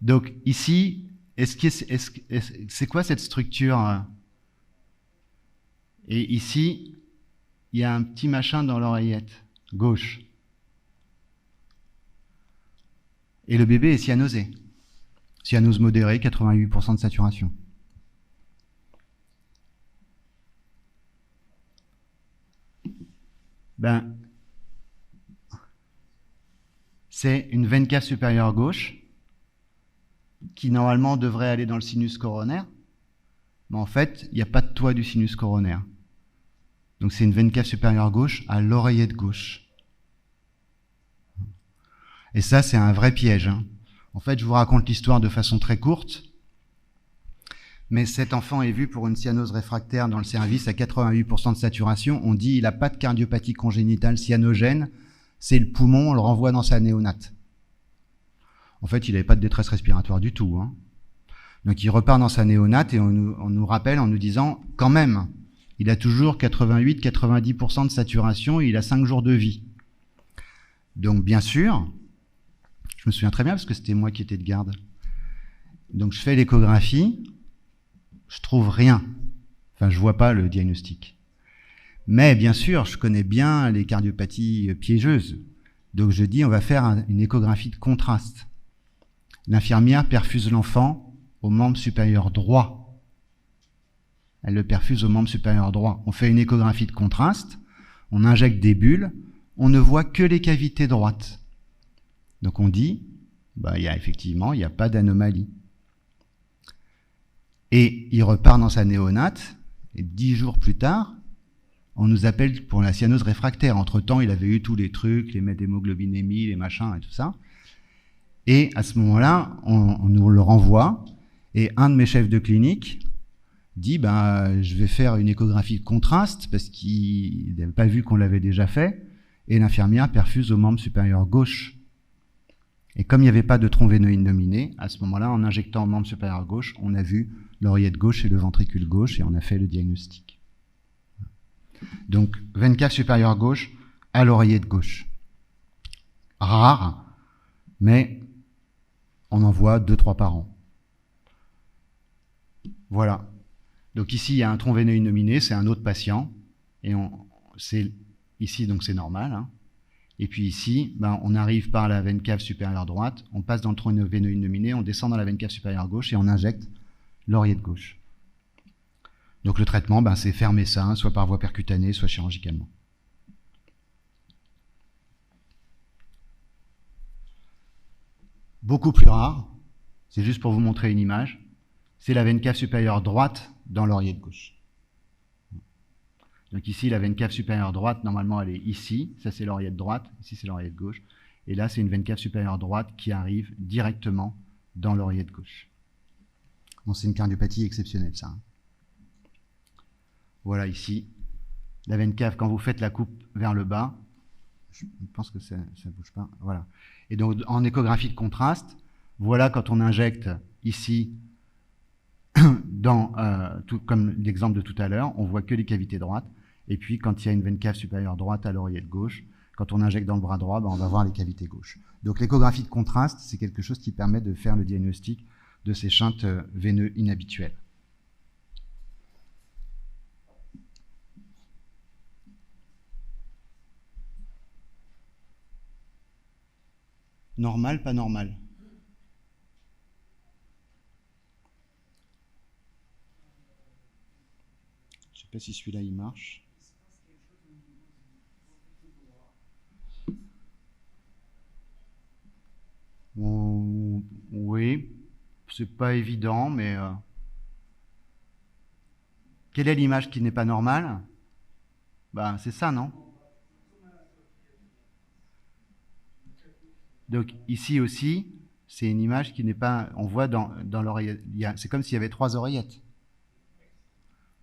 Donc ici, c'est quoi cette structure ? Et ici, il y a un petit machin dans l'oreillette gauche. Et le bébé est cyanosé. Cyanose modérée, 88% de saturation. Ben, c'est une veine cave supérieure gauche qui normalement devrait aller dans le sinus coronaire, mais en fait, il n'y a pas de toit du sinus coronaire. Donc c'est une veine cave supérieure gauche à l'oreillette gauche. Et ça, c'est un vrai piège, hein. En fait, je vous raconte l'histoire de façon très courte, mais cet enfant est vu pour une cyanose réfractaire dans le service à 88% de saturation. On dit il n'a pas de cardiopathie congénitale cyanogène, c'est le poumon, on le renvoie dans sa néonate. En fait, il n'avait pas de détresse respiratoire du tout, hein. Donc il repart dans sa néonate et on nous rappelle en nous disant, quand même, il a toujours 88-90% de saturation et il a 5 jours de vie. Donc bien sûr, je me souviens très bien parce que c'était moi qui étais de garde. Donc je fais l'échographie, je trouve rien. Enfin, je vois pas le diagnostic. Mais bien sûr, je connais bien les cardiopathies piégeuses. Donc je dis, on va faire une échographie de contraste. L'infirmière perfuse l'enfant au membre supérieur droit. Elle le perfuse au membre supérieur droit. On fait une échographie de contraste, on injecte des bulles, on ne voit que les cavités droites. Donc on dit, bah, effectivement, il n'y a pas d'anomalie. Et il repart dans sa néonate, et 10 jours plus tard, on nous appelle pour la cyanose réfractaire. Entre-temps, il avait eu tous les trucs, les méthhémoglobinémies, les machins et tout ça. Et à ce moment-là, on nous le renvoie, et un de mes chefs de clinique dit, je vais faire une échographie de contraste, parce qu'il n'avait pas vu qu'on l'avait déjà fait, et l'infirmière perfuse au membre supérieur gauche. Et comme il n'y avait pas de tronc veineux innominé, à ce moment-là, en injectant au membre supérieur gauche, on a vu l'oreillette gauche et le ventricule gauche et on a fait le diagnostic. Donc, veine cave supérieure gauche à l'oreillette gauche. Rare, mais on en voit 2-3 par an. Voilà. Donc ici, il y a un tronc veineux innominé, c'est un autre patient. Et ici, donc c'est normal. Hein. Et puis ici, on arrive par la veine cave supérieure droite, on passe dans le tronc veineux innominé, on descend dans la veine cave supérieure gauche et on injecte l'oreillette gauche. Donc le traitement, c'est fermer ça, soit par voie percutanée, soit chirurgicalement. Beaucoup plus rare, c'est juste pour vous montrer une image, c'est la veine cave supérieure droite dans l'oreillette gauche. Donc ici, la veine cave supérieure droite, normalement, elle est ici. Ça, c'est l'oreillette droite. Ici, c'est l'oreillette gauche. Et là, c'est une veine cave supérieure droite qui arrive directement dans l'oreillette gauche. Bon, c'est une cardiopathie exceptionnelle, ça. Hein. Voilà, ici, la veine cave, quand vous faites la coupe vers le bas, je pense que ça ne bouge pas. Voilà. Et donc, en échographie de contraste, voilà quand on injecte ici, comme l'exemple de tout à l'heure, on voit que les cavités droites. Et puis, quand il y a une veine cave supérieure droite à l'oreillette gauche, quand on injecte dans le bras droit, on va voir les cavités gauches. Donc, l'échographie de contraste, c'est quelque chose qui permet de faire le diagnostic de ces shunts veineux inhabituels. Normal, pas normal. Je ne sais pas si celui-là, il marche. Oui, c'est pas évident, mais... Quelle est l'image qui n'est pas normale? C'est ça, non? Donc ici aussi, c'est une image qui n'est pas... On voit dans l'oreillette... C'est comme s'il y avait 3 oreillettes.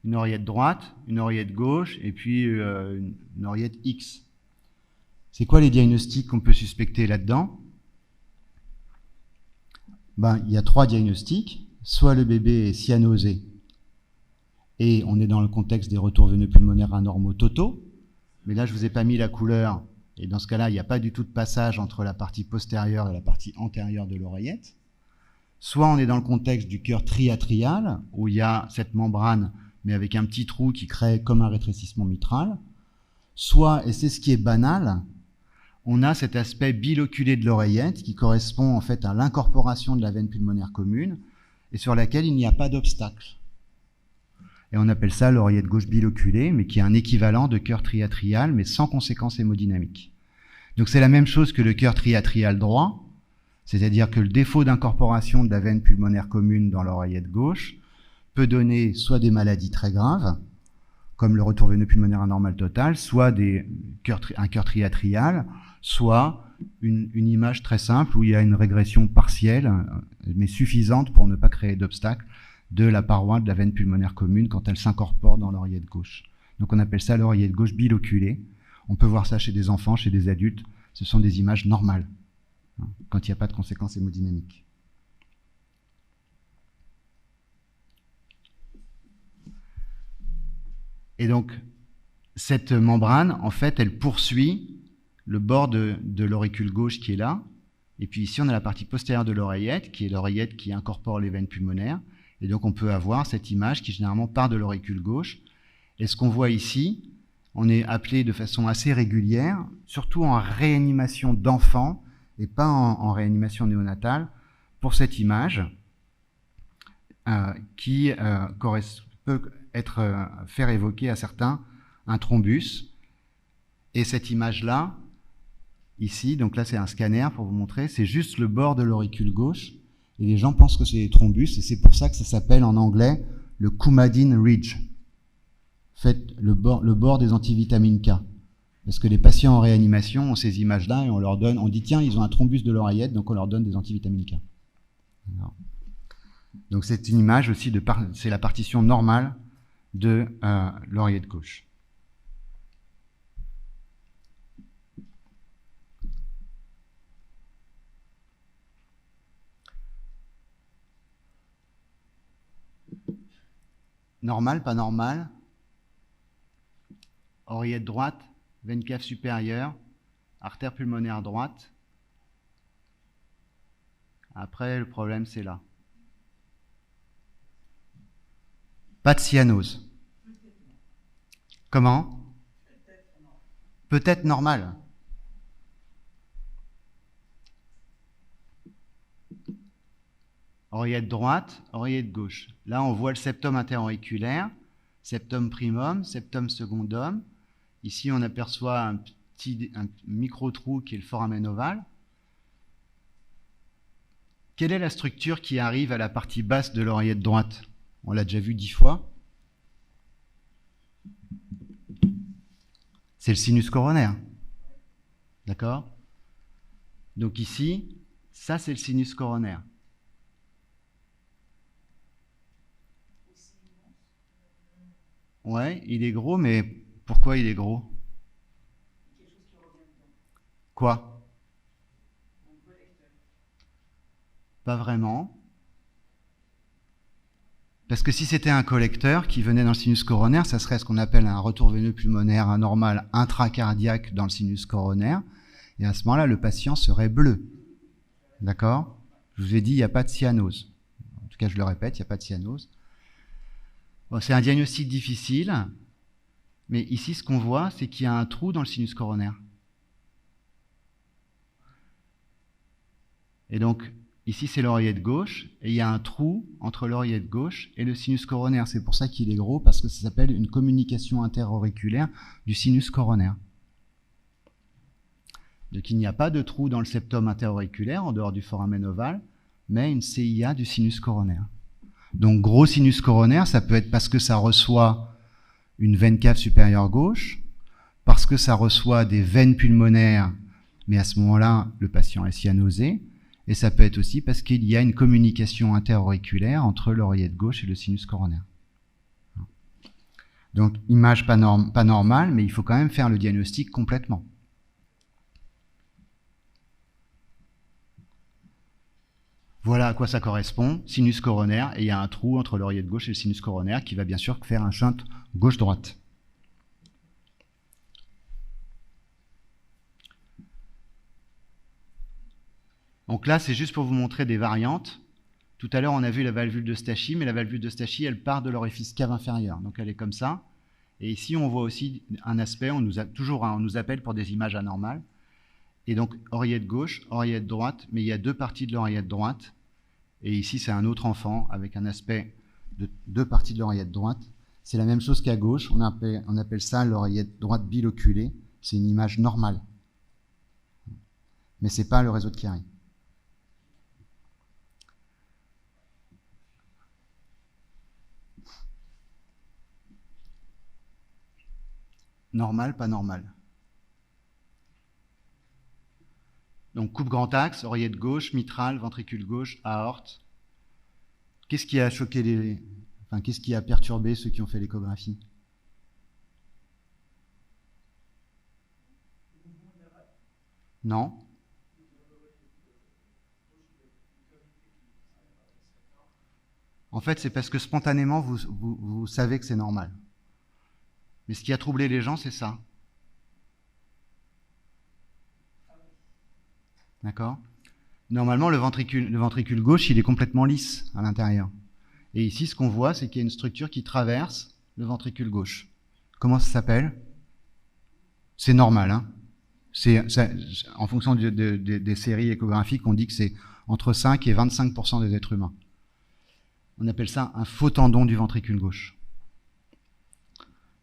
Une oreillette droite, une oreillette gauche, et puis une oreillette X. C'est quoi les diagnostics qu'on peut suspecter là-dedans? Il y a 3 diagnostics. Soit le bébé est cyanosé, et on est dans le contexte des retours veineux pulmonaires anormaux totaux. Mais là, je ne vous ai pas mis la couleur, et dans ce cas-là, il n'y a pas du tout de passage entre la partie postérieure et la partie antérieure de l'oreillette. Soit on est dans le contexte du cœur triatrial, où il y a cette membrane, mais avec un petit trou qui crée comme un rétrécissement mitral. Soit, et c'est ce qui est banal, on a cet aspect biloculé de l'oreillette qui correspond en fait à l'incorporation de la veine pulmonaire commune et sur laquelle il n'y a pas d'obstacle. Et on appelle ça l'oreillette gauche biloculée, mais qui est un équivalent de cœur triatrial, mais sans conséquence hémodynamique. Donc c'est la même chose que le cœur triatrial droit, c'est-à-dire que le défaut d'incorporation de la veine pulmonaire commune dans l'oreillette gauche peut donner soit des maladies très graves, comme le retour veineux pulmonaire anormal total, soit un cœur triatrial, soit une image très simple où il y a une régression partielle, mais suffisante pour ne pas créer d'obstacle de la paroi de la veine pulmonaire commune quand elle s'incorpore dans l'oreillette gauche. Donc on appelle ça l'oreillette gauche biloculée. On peut voir ça chez des enfants, chez des adultes. Ce sont des images normales, quand il n'y a pas de conséquences hémodynamiques. Et donc, cette membrane, en fait, elle poursuit le bord de l'auricule gauche qui est là. Et puis ici, on a la partie postérieure de l'oreillette, qui est l'oreillette qui incorpore les veines pulmonaires. Et donc, on peut avoir cette image qui, généralement, part de l'auricule gauche. Et ce qu'on voit ici, on est appelé de façon assez régulière, surtout en réanimation d'enfants, et pas en réanimation néonatale, pour cette image qui peut faire évoquer à certains un thrombus. Et cette image-là, ici, donc là c'est un scanner pour vous montrer, c'est juste le bord de l'auricule gauche, et les gens pensent que c'est des thrombus, et c'est pour ça que ça s'appelle en anglais le Coumadin Ridge. Faites le bord des antivitamines K. Parce que les patients en réanimation ont ces images-là, et on dit tiens, ils ont un thrombus de l'oreillette, donc on leur donne des antivitamines K. Alors, donc c'est une image aussi, c'est la partition normale de l'oreillette gauche. Normal, pas normal. Oreillette droite, veine cave supérieure, artère pulmonaire droite. Après, le problème, c'est là. Pas de cyanose. Comment? Peut-être normal. Oreillette droite, oreillette gauche. Là, on voit le septum interauriculaire, septum primum, septum secondum. Ici, on aperçoit un micro-trou qui est le foramen ovale. Quelle est la structure qui arrive à la partie basse de l'oreillette droite? On l'a déjà vu 10 fois. C'est le sinus coronaire. D'accord? Donc ici, ça c'est le sinus coronaire. Ouais, il est gros, mais pourquoi il est gros? Quoi? Pas vraiment. Parce que si c'était un collecteur qui venait dans le sinus coronaire, ça serait ce qu'on appelle un retour veineux pulmonaire anormal intracardiaque dans le sinus coronaire. Et à ce moment-là, le patient serait bleu. D'accord? Je vous ai dit, il n'y a pas de cyanose. En tout cas, je le répète, il n'y a pas de cyanose. Bon, c'est un diagnostic difficile, mais ici, ce qu'on voit, c'est qu'il y a un trou dans le sinus coronaire. Et donc, ici, c'est l'oreillette gauche, et il y a un trou entre l'oreillette gauche et le sinus coronaire. C'est pour ça qu'il est gros, parce que ça s'appelle une communication interauriculaire du sinus coronaire. Donc, il n'y a pas de trou dans le septum interauriculaire, en dehors du foramen ovale, mais une CIA du sinus coronaire. Donc, gros sinus coronaire, ça peut être parce que ça reçoit une veine cave supérieure gauche, parce que ça reçoit des veines pulmonaires, mais à ce moment-là, le patient est cyanosé, et ça peut être aussi parce qu'il y a une communication interauriculaire entre l'oreillette gauche et le sinus coronaire. Donc, image pas normale, mais il faut quand même faire le diagnostic complètement. Voilà à quoi ça correspond, sinus coronaire, et il y a un trou entre l'oreillette gauche et le sinus coronaire qui va bien sûr faire un shunt gauche-droite. Donc là, c'est juste pour vous montrer des variantes. Tout à l'heure, on a vu la valvule de Stachy, mais la valvule de Stachy, elle part de l'orifice cave inférieur. Donc elle est comme ça. Et ici, on voit aussi un aspect, on nous appelle pour des images anormales. Et donc, oreillette gauche, oreillette droite, mais il y a deux parties de l'oreillette droite. Et ici, c'est un autre enfant avec un aspect de deux parties de l'oreillette droite. C'est la même chose qu'à gauche, on appelle ça l'oreillette droite biloculée. C'est une image normale. Mais ce n'est pas le réseau de Chiari. Normal, pas normal. Donc coupe grand axe, oreillette gauche, mitrale, ventricule gauche, aorte. Qu'est-ce qui a choqué qu'est-ce qui a perturbé ceux qui ont fait l'échographie? Non. En fait, c'est parce que spontanément, vous savez que c'est normal. Mais ce qui a troublé les gens, c'est ça. D'accord? Normalement, le ventricule gauche, il est complètement lisse à l'intérieur. Et ici, ce qu'on voit, c'est qu'il y a une structure qui traverse le ventricule gauche. Comment ça s'appelle? C'est normal. Hein? En fonction des séries échographiques, on dit que c'est entre 5 et 25% des êtres humains. On appelle ça un faux tendon du ventricule gauche.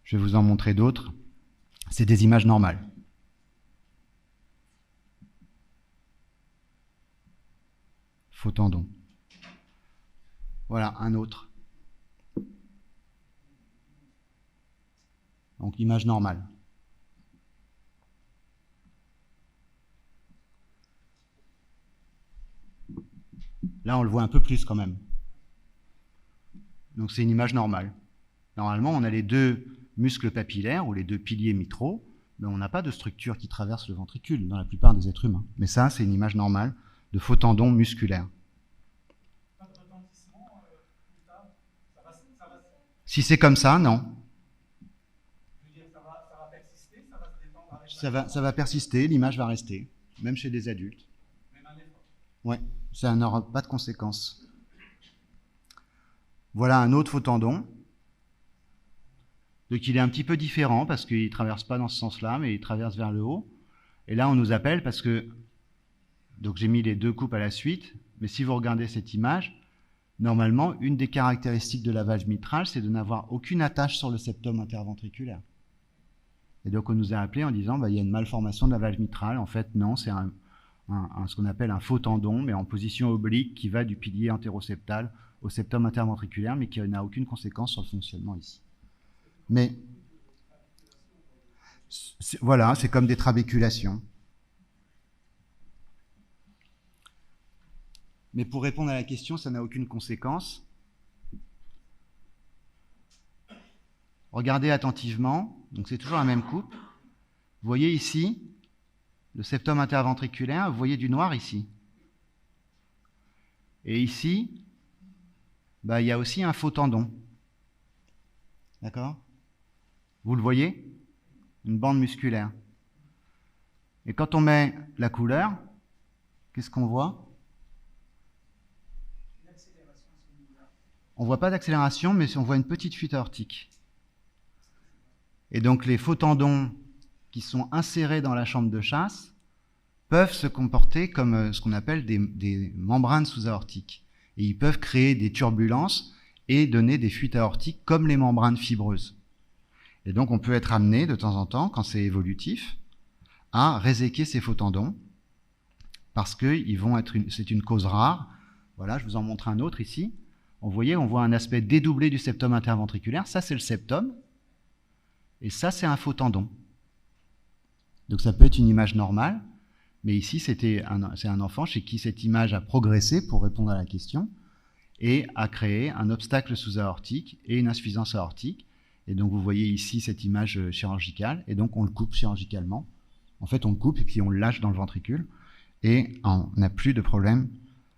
Je vais vous en montrer d'autres. C'est des images normales. Faux tendon. Voilà, un autre. Donc, image normale. Là, on le voit un peu plus quand même. Donc, c'est une image normale. Normalement, on a les deux muscles papillaires ou les deux piliers mitraux, mais on n'a pas de structure qui traverse le ventricule dans la plupart des êtres humains. Mais ça, c'est une image normale de faux tendons musculaires. Pas de retentissement plus tard, ça va. Si c'est comme ça, non. Je veux dire, ça va persister, ça va se détendre avec Ça va persister, l'image va rester, même chez des adultes. même à l'effort. Ouais, ça n'aura pas de conséquences. Voilà un autre faux tendon. Donc il est un petit peu différent parce qu'il ne traverse pas dans ce sens-là, mais il traverse vers le haut. Et là, on nous appelle parce que... Donc j'ai mis les deux coupes à la suite, mais si vous regardez cette image, normalement, une des caractéristiques de la valve mitrale, c'est de n'avoir aucune attache sur le septum interventriculaire. Et donc on nous a appelé en disant il y a une malformation de la valve mitrale. En fait, non, c'est ce qu'on appelle un faux tendon, mais en position oblique, qui va du pilier antéroseptal au septum interventriculaire, mais qui n'a aucune conséquence sur le fonctionnement ici. Mais voilà, c'est comme des trabéculations. Mais pour répondre à la question, ça n'a aucune conséquence. Regardez attentivement, donc c'est toujours la même coupe. Vous voyez ici, le septum interventriculaire, vous voyez du noir ici. Et ici, il y a aussi un faux tendon. D'accord? Vous le voyez? Une bande musculaire. Et quand on met la couleur, qu'est-ce qu'on voit? On ne voit pas d'accélération, mais on voit une petite fuite aortique. Et donc les faux tendons qui sont insérés dans la chambre de chasse peuvent se comporter comme ce qu'on appelle des membranes sous-aortiques. Et ils peuvent créer des turbulences et donner des fuites aortiques comme les membranes fibreuses. Et donc on peut être amené de temps en temps, quand c'est évolutif, à réséquer ces faux tendons parce que c'est une cause rare. Voilà, je vous en montre un autre ici. On voit un aspect dédoublé du septum interventriculaire. Ça, c'est le septum. Et ça, c'est un faux tendon. Donc ça peut être une image normale. Mais ici, c'est un enfant chez qui cette image a progressé, pour répondre à la question, et a créé un obstacle sous-aortique et une insuffisance aortique. Et donc, vous voyez ici cette image chirurgicale. Et donc, on le coupe chirurgicalement. En fait, on le coupe et puis on le lâche dans le ventricule. Et on n'a plus de problème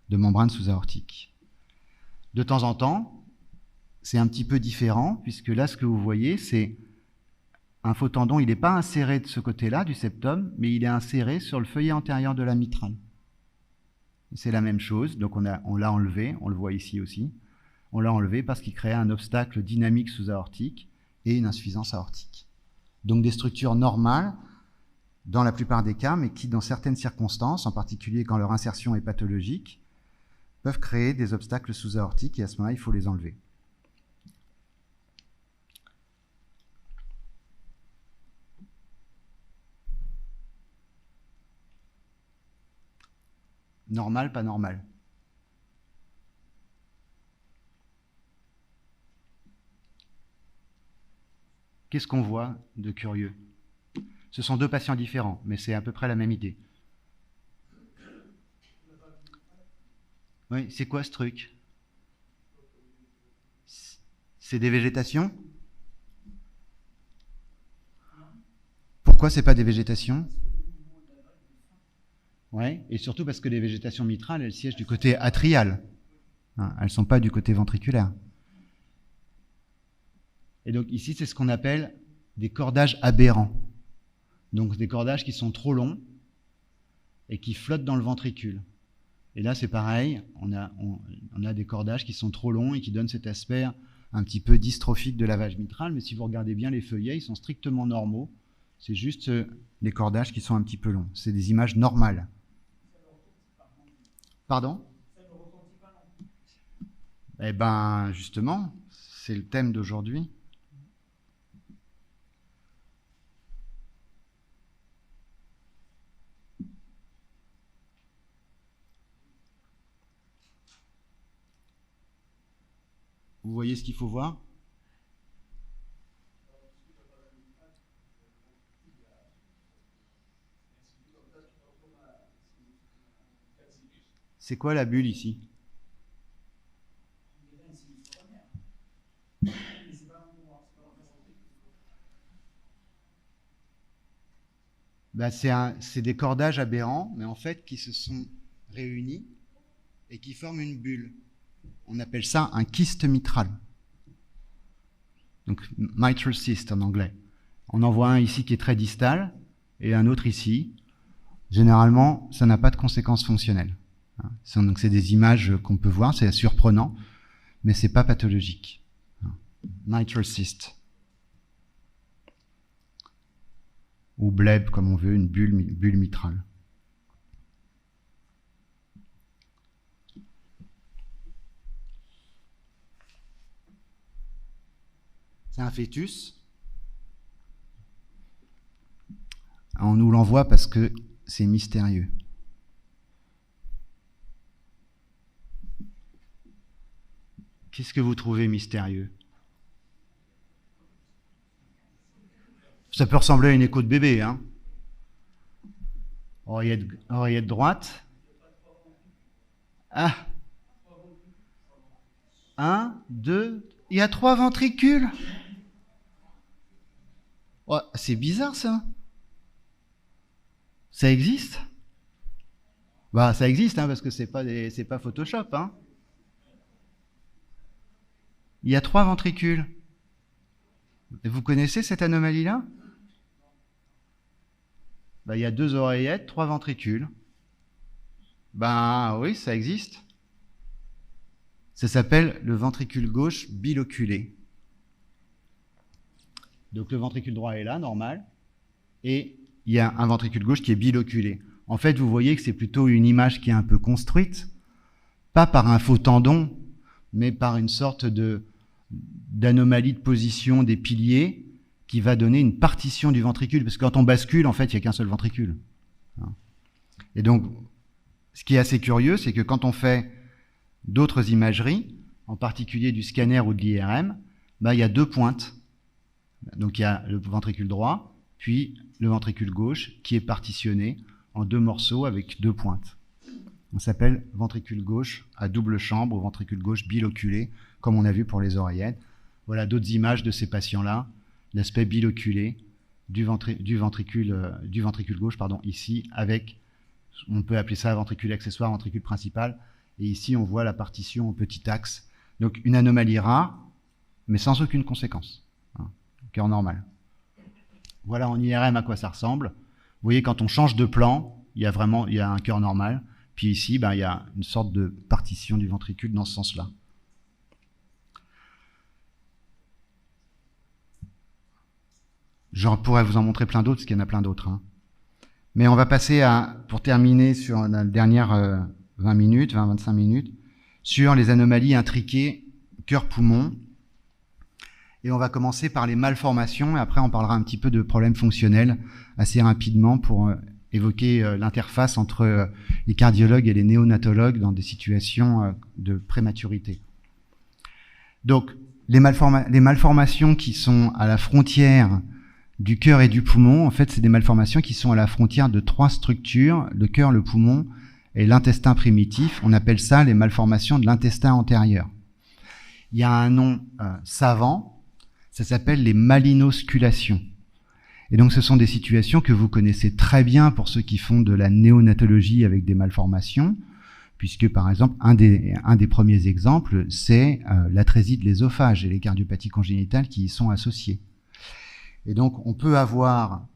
de membrane sous-aortique. De temps en temps, c'est un petit peu différent, puisque là, ce que vous voyez, c'est un faux tendon. Il n'est pas inséré de ce côté-là du septum, mais il est inséré sur le feuillet antérieur de la mitrale. C'est la même chose, donc on l'a enlevé, on le voit ici aussi. On l'a enlevé parce qu'il créait un obstacle dynamique sous-aortique et une insuffisance aortique. Donc des structures normales, dans la plupart des cas, mais qui, dans certaines circonstances, en particulier quand leur insertion est pathologique, peuvent créer des obstacles sous-aortiques et à ce moment-là, il faut les enlever. Normal, pas normal. Qu'est-ce qu'on voit de curieux? Ce sont deux patients différents, mais c'est à peu près la même idée. Oui, c'est quoi ce truc? C'est des végétations? Pourquoi c'est pas des végétations? Oui, et surtout parce que les végétations mitrales, elles siègent du côté atrial. Hein, elles ne sont pas du côté ventriculaire. Et donc ici, c'est ce qu'on appelle des cordages aberrants. Donc des cordages qui sont trop longs et qui flottent dans le ventricule. Et là, c'est pareil, on a des cordages qui sont trop longs et qui donnent cet aspect un petit peu dystrophique de la valve mitrale, mais si vous regardez bien les feuillets, ils sont strictement normaux. C'est juste les cordages qui sont un petit peu longs. C'est des images normales. Pardon? Eh bien, justement, c'est le thème d'aujourd'hui. Vous voyez ce qu'il faut voir? C'est quoi la bulle ici? Ben, c'est des cordages aberrants, mais en fait qui se sont réunis et qui forment une bulle. On appelle ça un kyste mitral. Donc mitral cyst en anglais. On en voit un ici qui est très distal et un autre ici. Généralement, ça n'a pas de conséquences fonctionnelles. Donc c'est des images qu'on peut voir, c'est surprenant, mais c'est pas pathologique. Mitral cyst. Ou bleb, comme on veut, une bulle mitrale. C'est un fœtus. On nous l'envoie parce que c'est mystérieux. Qu'est-ce que vous trouvez mystérieux? Ça peut ressembler à une écho de bébé, hein. Oreillette droite. Ah. 1, 2, il y a 3 ventricules. Oh, c'est bizarre ça. Ça existe? Bah, ça existe, hein, parce que c'est pas Photoshop, hein. Il y a 3 ventricules. Vous connaissez cette anomalie-là? Bah, il y a 2 oreillettes, 3 ventricules. Ben oui, ça existe. Ça s'appelle le ventricule gauche biloculé. Donc le ventricule droit est là, normal, et il y a un ventricule gauche qui est biloculé. En fait, vous voyez que c'est plutôt une image qui est un peu construite, pas par un faux tendon, mais par une sorte d'anomalie de position des piliers qui va donner une partition du ventricule, parce que quand on bascule, en fait, il n'y a qu'un seul ventricule. Et donc, ce qui est assez curieux, c'est que quand on fait d'autres imageries, en particulier du scanner ou de l'IRM, bah, il y a 2 pointes. Donc il y a le ventricule droit, puis le ventricule gauche, qui est partitionné en 2 morceaux avec 2 pointes. On s'appelle ventricule gauche à double chambre ou ventricule gauche biloculé, comme on a vu pour les oreillettes. Voilà d'autres images de ces patients-là, l'aspect biloculé du ventricule gauche, ici, avec, on peut appeler ça ventricule accessoire, ventricule principal, et ici on voit la partition au petit axe. Donc une anomalie rare, mais sans aucune conséquence. Cœur normal. Voilà en IRM à quoi ça ressemble. Vous voyez, quand on change de plan, il y a un cœur normal. Puis ici, il y a une sorte de partition du ventricule dans ce sens-là. Je pourrais vous en montrer plein d'autres, parce qu'il y en a plein d'autres. Hein. Mais on va passer pour terminer sur la dernière 20-25 minutes, sur les anomalies intriquées cœur-poumon. Et on va commencer par les malformations, et après on parlera un petit peu de problèmes fonctionnels assez rapidement pour évoquer l'interface entre les cardiologues et les néonatologues dans des situations de prématurité. Donc, les malformations qui sont à la frontière du cœur et du poumon, en fait, c'est des malformations qui sont à la frontière de 3 structures, le cœur, le poumon et l'intestin primitif. On appelle ça les malformations de l'intestin antérieur. Il y a un nom savant, ça s'appelle les malinosculations. Et donc ce sont des situations que vous connaissez très bien pour ceux qui font de la néonatologie avec des malformations, puisque par exemple, un des premiers exemples, c'est l'atrésie de l'œsophage et les cardiopathies congénitales qui y sont associées. Et donc on peut avoir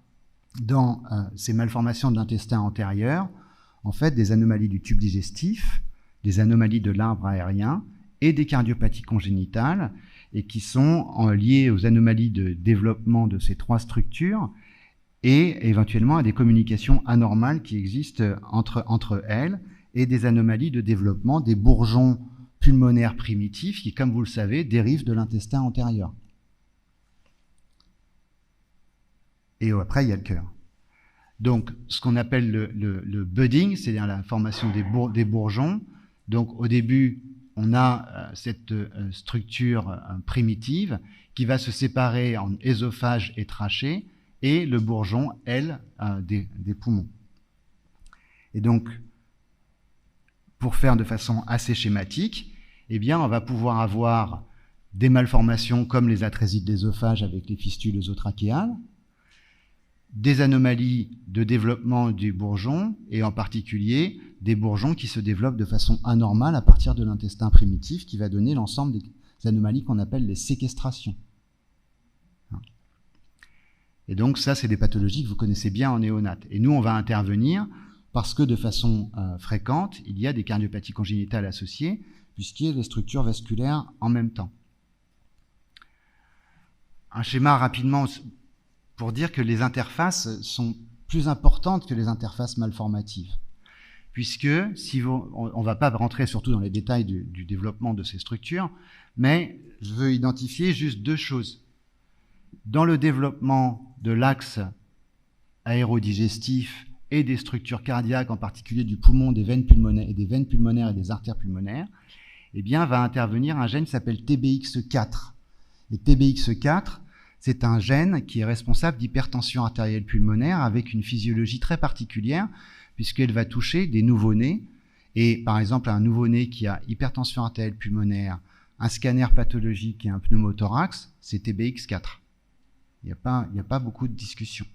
dans ces malformations de l'intestin antérieur, en fait, des anomalies du tube digestif, des anomalies de l'arbre aérien et des cardiopathies congénitales, et qui sont liées aux anomalies de développement de ces 3 structures et éventuellement à des communications anormales qui existent entre elles et des anomalies de développement des bourgeons pulmonaires primitifs qui, comme vous le savez, dérivent de l'intestin antérieur. Et après, il y a le cœur. Donc, ce qu'on appelle le budding, c'est-à-dire la formation des bourgeons. Donc, au début, on a cette structure primitive qui va se séparer en œsophage et trachée et le bourgeon, elle, des poumons. Et donc, pour faire de façon assez schématique, eh bien, on va pouvoir avoir des malformations comme les atrésies de l'œsophage avec les fistules œsotrachéales, des anomalies de développement du bourgeon, et en particulier des bourgeons qui se développent de façon anormale à partir de l'intestin primitif, qui va donner l'ensemble des anomalies qu'on appelle les séquestrations. Et donc ça, c'est des pathologies que vous connaissez bien en néonat. Et nous, on va intervenir parce que de façon fréquente, il y a des cardiopathies congénitales associées, puisqu'il y a des structures vasculaires en même temps. Un schéma rapidement pour dire que les interfaces sont plus importantes que les interfaces malformatives. Puisque, on ne va pas rentrer surtout dans les détails du développement de ces structures, mais je veux identifier juste deux choses. Dans le développement de l'axe aérodigestif et des structures cardiaques, en particulier du poumon, des veines pulmonaires et des artères pulmonaires, eh bien, va intervenir un gène qui s'appelle TBX4. Et TBX4, c'est un gène qui est responsable d'hypertension artérielle pulmonaire avec une physiologie très particulière, puisqu'elle va toucher des nouveau-nés. Et par exemple, un nouveau-né qui a hypertension artérielle pulmonaire, un scanner pathologique et un pneumothorax, c'est TBX4. Il n'y a pas beaucoup de discussion.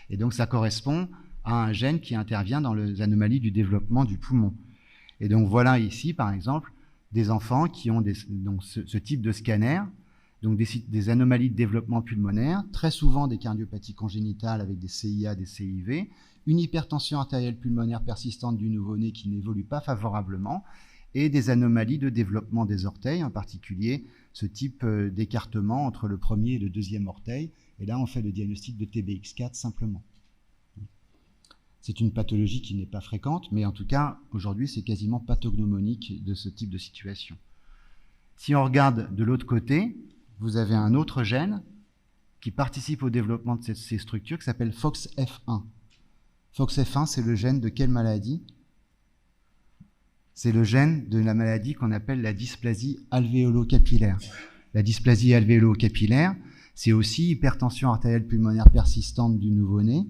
Et donc, ça correspond à un gène qui intervient dans les anomalies du développement du poumon. Et donc, voilà ici, par exemple, des enfants qui ont donc ce type de scanner, donc des anomalies de développement pulmonaire, très souvent des cardiopathies congénitales avec des CIA, des CIV, une hypertension artérielle pulmonaire persistante du nouveau-né qui n'évolue pas favorablement, et des anomalies de développement des orteils, en particulier ce type d'écartement entre le premier et le deuxième orteil. Et là, on fait le diagnostic de TBX4 simplement. C'est une pathologie qui n'est pas fréquente, mais en tout cas, aujourd'hui, c'est quasiment pathognomonique de ce type de situation. Si on regarde de l'autre côté, vous avez un autre gène qui participe au développement de ces structures qui s'appelle FOXF1. FOXF1, c'est le gène de quelle maladie? C'est le gène de la maladie qu'on appelle la dysplasie alvéolo-capillaire. La dysplasie alvéolo-capillaire, c'est aussi hypertension artérielle pulmonaire persistante du nouveau-né,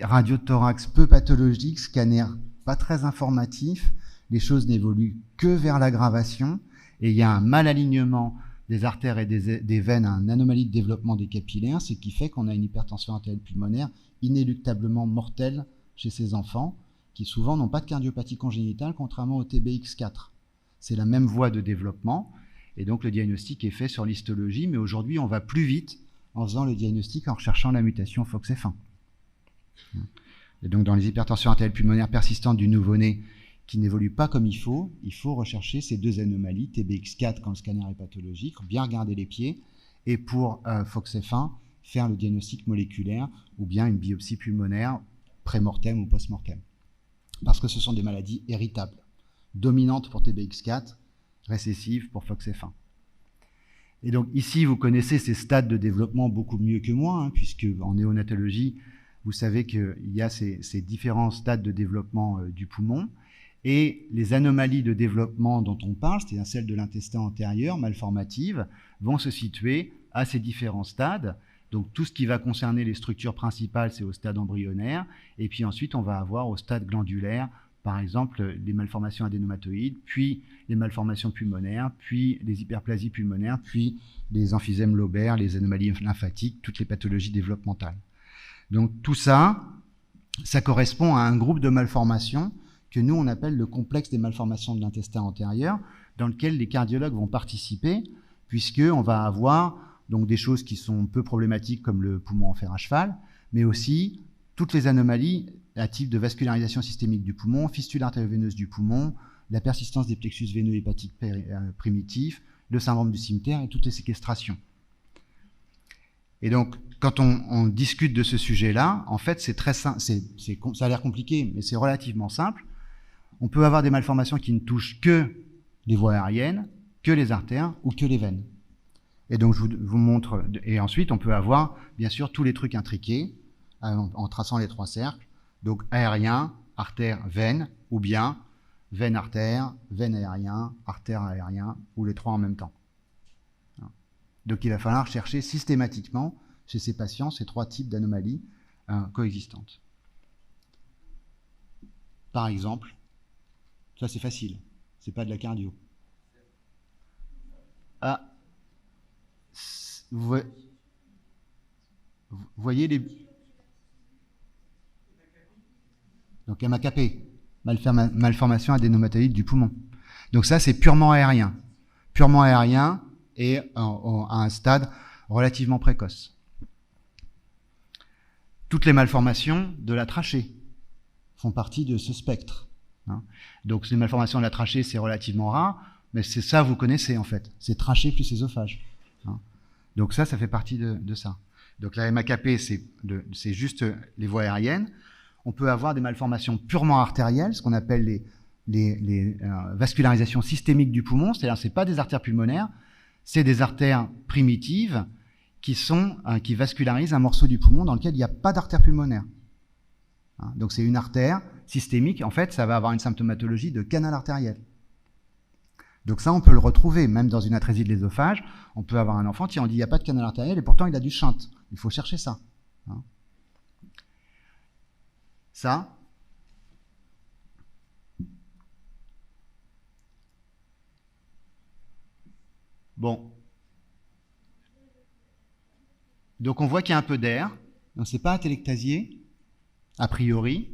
radiothorax peu pathologique, scanner pas très informatif, les choses n'évoluent que vers l'aggravation, et il y a un mal-alignement des artères et des veines, une anomalie de développement des capillaires, ce qui fait qu'on a une hypertension artérielle pulmonaire inéluctablement mortelle chez ces enfants, qui souvent n'ont pas de cardiopathie congénitale, contrairement au TBX4. C'est la même voie de développement, et donc le diagnostic est fait sur l'histologie, mais aujourd'hui on va plus vite en faisant le diagnostic en recherchant la mutation FOXF1. Et donc dans les hypertensions artérielles pulmonaires persistantes du nouveau-né qui n'évoluent pas comme il faut rechercher ces deux anomalies, TBX4 quand le scanner est pathologique, bien regarder les pieds, et pour FOXF1, faire le diagnostic moléculaire ou bien une biopsie pulmonaire pré-mortem ou post-mortem. Parce que ce sont des maladies héritables, dominantes pour TBX4, récessives pour FOXF1. Et donc ici, vous connaissez ces stades de développement beaucoup mieux que moi, puisque en néonatologie, vous savez qu'il y a ces différents stades de développement du poumon, et les anomalies de développement dont on parle, c'est-à-dire celles de l'intestin antérieur, malformatives, vont se situer à ces différents stades. Donc tout ce qui va concerner les structures principales, c'est au stade embryonnaire, et puis ensuite on va avoir au stade glandulaire, par exemple les malformations adénomatoïdes, puis les malformations pulmonaires, puis les hyperplasies pulmonaires, puis les emphysèmes lobaires, les anomalies lymphatiques, toutes les pathologies développementales. Donc tout ça, ça correspond à un groupe de malformations que nous on appelle le complexe des malformations de l'intestin antérieur, dans lequel les cardiologues vont participer, puisqu'on va avoir donc des choses qui sont peu problématiques comme le poumon en fer à cheval, mais aussi toutes les anomalies à type de vascularisation systémique du poumon, fistule artério-veineuse du poumon, la persistance des plexus veineux hépatiques primitifs, le syndrome du cimeterre et toutes les séquestrations. Et donc, quand on discute de ce sujet-là, en fait, c'est très simple, ça a l'air compliqué, mais c'est relativement simple. On peut avoir des malformations qui ne touchent que les voies aériennes, que les artères ou que les veines. Et donc, je vous montre, et ensuite, on peut avoir, bien sûr, tous les trucs intriqués, en traçant les trois cercles, donc aérien, artère, veine, ou bien veine-artère, veine-aérien, artère-aérien, ou les trois en même temps. Donc, il va falloir chercher systématiquement, chez ces patients, ces trois types d'anomalies coexistantes. Par exemple, ça c'est facile, c'est pas de la cardio. Ah, vous voyez les... Donc MAKP, malformation adénomatoïde du poumon. Donc ça c'est purement aérien et à un stade relativement précoce. toutes les malformations de la trachée font partie de ce spectre. Hein. Donc les malformations de la trachée, c'est relativement rare, mais c'est ça, vous connaissez en fait. C'est trachée plus œsophage. Hein. Donc ça fait partie de ça. Donc la MAKP, c'est juste les voies aériennes. On peut avoir des malformations purement artérielles, ce qu'on appelle les vascularisations systémiques du poumon, c'est-à-dire c'est pas des artères pulmonaires, c'est des artères primitives qui vascularisent un morceau du poumon dans lequel il n'y a pas d'artère pulmonaire. Hein, donc c'est une artère systémique, en fait ça va avoir une symptomatologie de canal artériel. Donc ça on peut le retrouver, même dans une atrésie de l'œsophage, on peut avoir un enfant qui on dit il n'y a pas de canal artériel et pourtant il a du shunt. Il faut chercher ça. Hein. Ça, bon. Donc on voit qu'il y a un peu d'air. Donc c'est pas un téléctasier, a priori.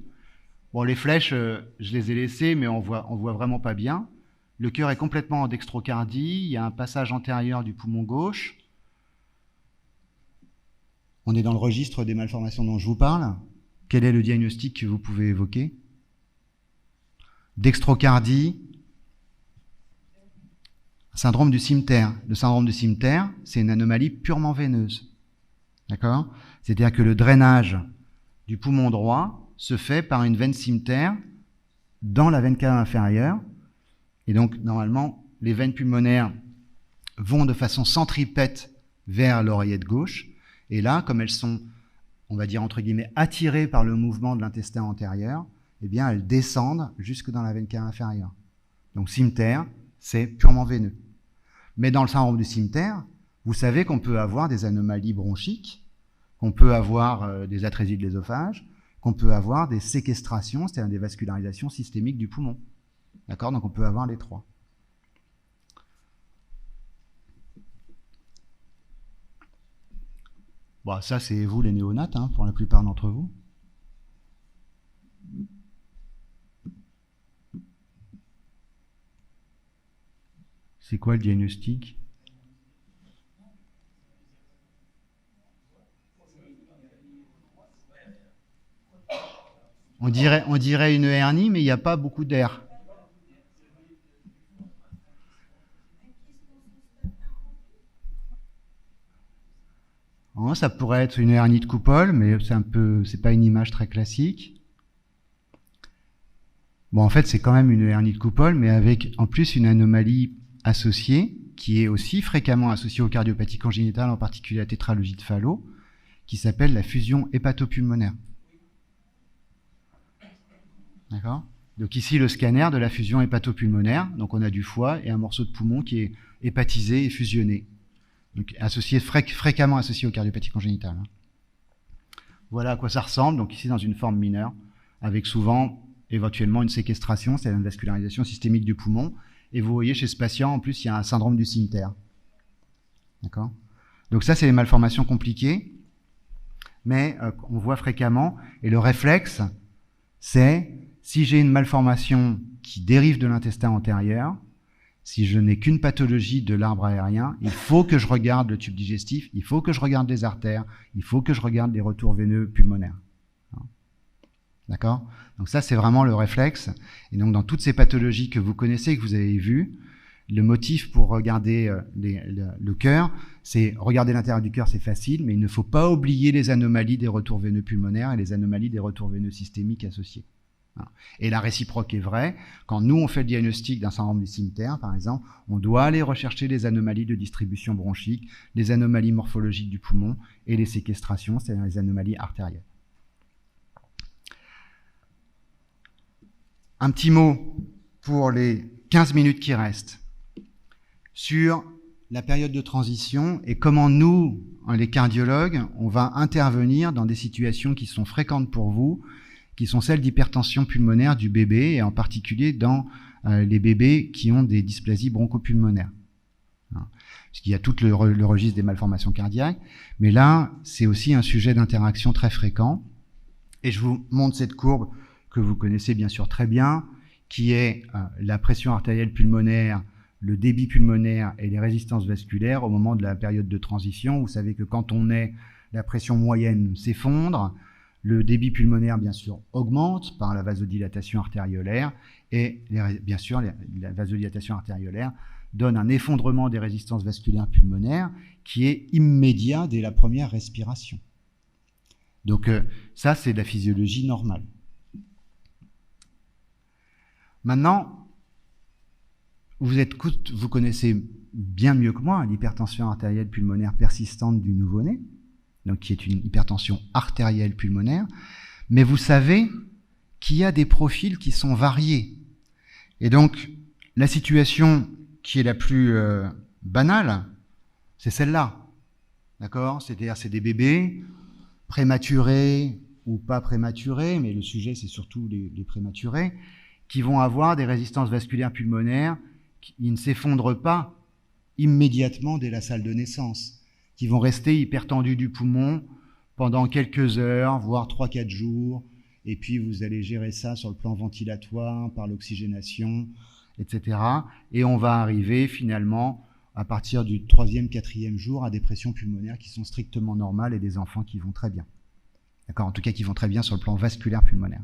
Bon, les flèches, je les ai laissées, mais on voit vraiment pas bien. Le cœur est complètement en dextrocardie. Il y a un passage antérieur du poumon gauche. On est dans le registre des malformations dont je vous parle. Quel est le diagnostic que vous pouvez évoquer? Dextrocardie, syndrome du cimeterre. Le syndrome du cimeterre, c'est une anomalie purement veineuse. D'accord? C'est-à-dire que le drainage du poumon droit se fait par une veine cimeterre dans la veine cave inférieure. Et donc, normalement, les veines pulmonaires vont de façon centripète vers l'oreillette gauche. Et là, comme elles sont, on va dire entre guillemets, attirées par le mouvement de l'intestin antérieur, eh bien, elles descendent jusque dans la veine cave inférieure. Donc, cimeterre, c'est purement veineux. Mais dans le syndrome du cimeterre, vous savez qu'on peut avoir des anomalies bronchiques, qu'on peut avoir des atrésies de l'œsophage, qu'on peut avoir des séquestrations, c'est-à-dire des vascularisations systémiques du poumon. D'accord? Donc on peut avoir les trois. Bon, ça c'est vous les néonates, hein, pour la plupart d'entre vous. C'est quoi le diagnostic? On dirait une hernie, mais il n'y a pas beaucoup d'air. Ça pourrait être une hernie de coupole, mais c'est pas une image très classique. Bon, en fait, c'est quand même une hernie de coupole, mais avec en plus une anomalie associée, qui est aussi fréquemment associée aux cardiopathies congénitales, en particulier à la tétralogie de Fallot, qui s'appelle la fusion hépatopulmonaire. D'accord? Donc ici, le scanner de la fusion hépatopulmonaire. Donc on a du foie et un morceau de poumon qui est hépatisé et fusionné. Donc fréquemment associé aux cardiopathies congénitales. Voilà à quoi ça ressemble. Donc ici, dans une forme mineure, avec souvent, éventuellement, une séquestration, c'est-à-dire une vascularisation systémique du poumon. Et vous voyez, chez ce patient, en plus, il y a un syndrome du cimeterre. D'accord? Donc ça, c'est les malformations compliquées, mais on voit fréquemment. Et le réflexe, c'est... Si j'ai une malformation qui dérive de l'intestin antérieur, si je n'ai qu'une pathologie de l'arbre aérien, il faut que je regarde le tube digestif, il faut que je regarde les artères, il faut que je regarde les retours veineux pulmonaires. D'accord? Donc ça, c'est vraiment le réflexe. Et donc, dans toutes ces pathologies que vous connaissez, que vous avez vues, le motif pour regarder le cœur, c'est regarder l'intérieur du cœur, c'est facile, mais il ne faut pas oublier les anomalies des retours veineux pulmonaires et les anomalies des retours veineux systémiques associés. Et la réciproque est vraie. Quand nous, on fait le diagnostic d'un syndrome du cimeterre, par exemple, on doit aller rechercher les anomalies de distribution bronchique, les anomalies morphologiques du poumon et les séquestrations, c'est-à-dire les anomalies artérielles. Un petit mot pour les 15 minutes qui restent sur la période de transition et comment nous, les cardiologues, on va intervenir dans des situations qui sont fréquentes pour vous, qui sont celles d'hypertension pulmonaire du bébé, et en particulier dans les bébés qui ont des dysplasies bronchopulmonaires. Parce qu'il y a tout le registre des malformations cardiaques, mais là, c'est aussi un sujet d'interaction très fréquent. Et je vous montre cette courbe que vous connaissez bien sûr très bien, qui est la pression artérielle pulmonaire, le débit pulmonaire et les résistances vasculaires au moment de la période de transition. Vous savez que quand on est, la pression moyenne s'effondre, Le débit pulmonaire, bien sûr, augmente par la vasodilatation artériolaire et, bien sûr, la vasodilatation artériolaire donne un effondrement des résistances vasculaires pulmonaires qui est immédiat dès la première respiration. Donc ça, c'est de la physiologie normale. Maintenant, vous connaissez bien mieux que moi l'hypertension artérielle pulmonaire persistante du nouveau-né, donc qui est une hypertension artérielle pulmonaire, mais vous savez qu'il y a des profils qui sont variés. Et donc, la situation qui est la plus banale, c'est celle-là. D'accord ? C'est-à-dire, c'est des bébés prématurés ou pas prématurés, mais le sujet, c'est surtout les prématurés, qui vont avoir des résistances vasculaires pulmonaires qui ne s'effondrent pas immédiatement dès la salle de naissance, qui vont rester hypertendus du poumon pendant quelques heures, voire 3-4 jours, et puis vous allez gérer ça sur le plan ventilatoire, par l'oxygénation, etc. Et on va arriver finalement, à partir du 3e, 4e jour, à des pressions pulmonaires qui sont strictement normales et des enfants qui vont très bien. D'accord ? En tout cas, qui vont très bien sur le plan vasculaire pulmonaire.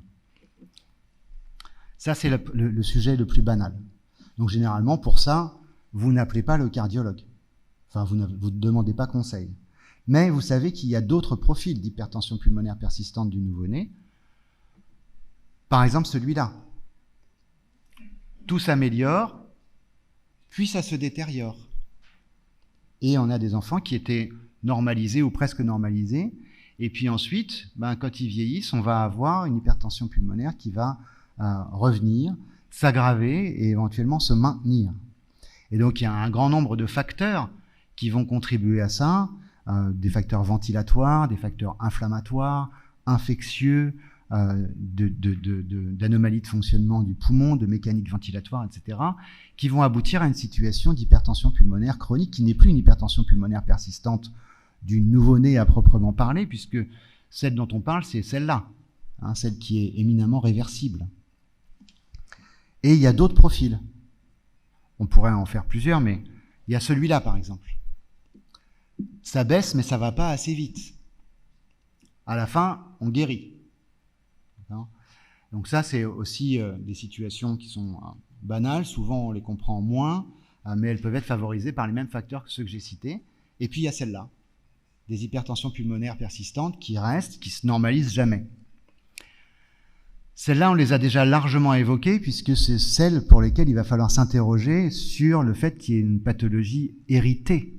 Ça, c'est le sujet le plus banal. Donc généralement, pour ça, vous n'appelez pas le cardiologue. Enfin, vous ne demandez pas conseil. Mais vous savez qu'il y a d'autres profils d'hypertension pulmonaire persistante du nouveau-né. Par exemple, celui-là. Tout s'améliore, puis ça se détériore. Et on a des enfants qui étaient normalisés ou presque normalisés. Et puis ensuite, quand ils vieillissent, on va avoir une hypertension pulmonaire qui va revenir, s'aggraver et éventuellement se maintenir. Et donc, il y a un grand nombre de facteurs qui vont contribuer à ça, des facteurs ventilatoires, des facteurs inflammatoires, infectieux, d'anomalies de fonctionnement du poumon, de mécanique ventilatoire, etc., qui vont aboutir à une situation d'hypertension pulmonaire chronique qui n'est plus une hypertension pulmonaire persistante du nouveau-né à proprement parler, puisque celle dont on parle, c'est celle-là, celle qui est éminemment réversible. Et il y a d'autres profils. On pourrait en faire plusieurs, mais il y a celui-là, par exemple. Ça baisse, mais ça ne va pas assez vite. À la fin, on guérit. Donc ça, c'est aussi des situations qui sont banales. Souvent, on les comprend moins, mais elles peuvent être favorisées par les mêmes facteurs que ceux que j'ai cités. Et puis, il y a celle-là, des hypertensions pulmonaires persistantes qui restent, qui ne se normalisent jamais. Celles-là, on les a déjà largement évoquées, puisque c'est celles pour lesquelles il va falloir s'interroger sur le fait qu'il y ait une pathologie héritée,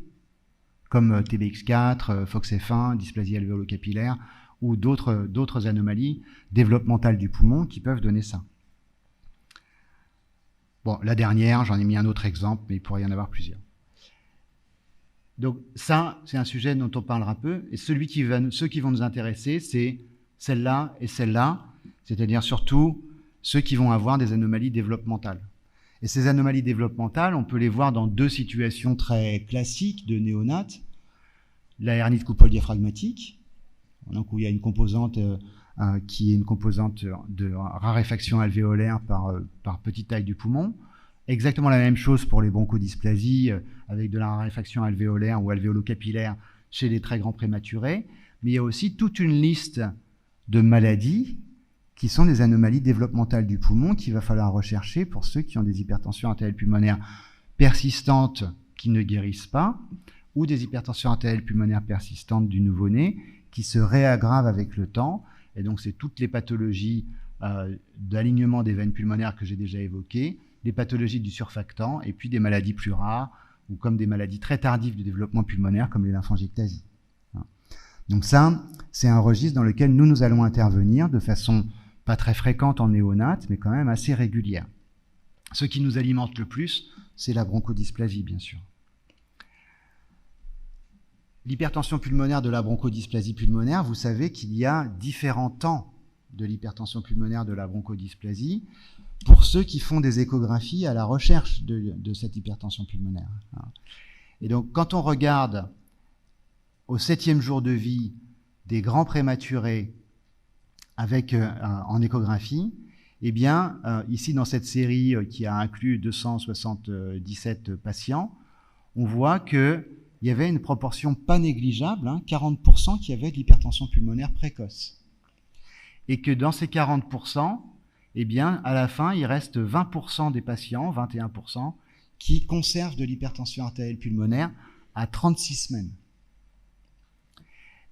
comme TBX4, FOXF1, dysplasie alvéolo-capillaire, ou d'autres anomalies développementales du poumon qui peuvent donner ça. Bon, la dernière, j'en ai mis un autre exemple, mais il pourrait y en avoir plusieurs. Donc ça, c'est un sujet dont on parlera peu, et ceux qui vont nous intéresser, c'est celle-là et celle-là, c'est-à-dire surtout ceux qui vont avoir des anomalies développementales. Et ces anomalies développementales, on peut les voir dans deux situations très classiques de néonates. La hernie de coupole diaphragmatique, donc où il y a une composante qui est une composante de raréfaction alvéolaire par petite taille du poumon. Exactement la même chose pour les bronchodysplasies avec de la raréfaction alvéolaire ou alvéolo-capillaire chez les très grands prématurés. Mais il y a aussi toute une liste de maladies qui sont des anomalies développementales du poumon qu'il va falloir rechercher pour ceux qui ont des hypertensions artérielles pulmonaires persistantes qui ne guérissent pas, ou des hypertensions artérielles pulmonaires persistantes du nouveau-né qui se réaggravent avec le temps. Et donc, c'est toutes les pathologies d'alignement des veines pulmonaires que j'ai déjà évoquées, des pathologies du surfactant, et puis des maladies plus rares, ou comme des maladies très tardives du développement pulmonaire, comme les lymphangiectasies. Donc ça, c'est un registre dans lequel nous allons intervenir de façon pas très fréquente en néonate, mais quand même assez régulière. Ce qui nous alimente le plus, c'est la bronchodysplasie, bien sûr. L'hypertension pulmonaire de la bronchodysplasie pulmonaire, vous savez qu'il y a différents temps de l'hypertension pulmonaire de la bronchodysplasie pour ceux qui font des échographies à la recherche de cette hypertension pulmonaire. Et donc, quand on regarde au 7e jour de vie des grands prématurés en échographie, eh bien, ici dans cette série qui a inclus 277 patients, on voit qu'il y avait une proportion pas négligeable, 40% qui avaient de l'hypertension pulmonaire précoce. et que dans ces 40%, eh bien, à la fin, il reste 20% des patients, 21%, qui conservent de l'hypertension artérielle pulmonaire à 36 semaines.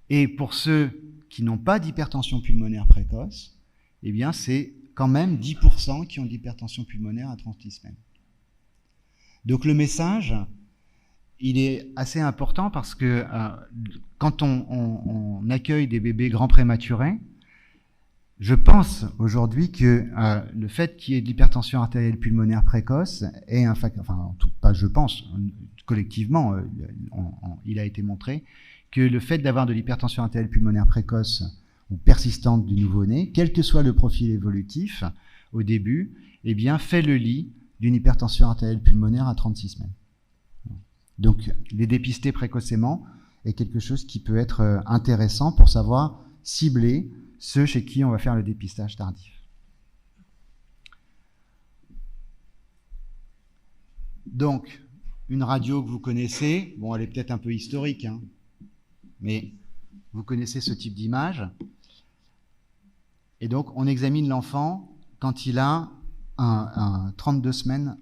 Et pour ceux qui n'ont pas d'hypertension pulmonaire précoce, eh bien, c'est quand même 10% qui ont de l'hypertension pulmonaire à 36 semaines. Donc le message, il est assez important parce que quand on accueille des bébés grands prématurés, je pense aujourd'hui que le fait qu'il y ait de l'hypertension artérielle pulmonaire précoce est un facteur, enfin, pas je pense, collectivement, il a été montré que le fait d'avoir de l'hypertension artérielle pulmonaire précoce ou persistante du nouveau-né, quel que soit le profil évolutif au début, eh bien, fait le lit d'une hypertension artérielle pulmonaire à 36 semaines. Donc, les dépister précocement est quelque chose qui peut être intéressant pour savoir cibler ceux chez qui on va faire le dépistage tardif. Donc, une radio que vous connaissez, bon, elle est peut-être un peu historique, hein, mais vous connaissez ce type d'image. Et donc, on examine l'enfant quand il a 32 semaines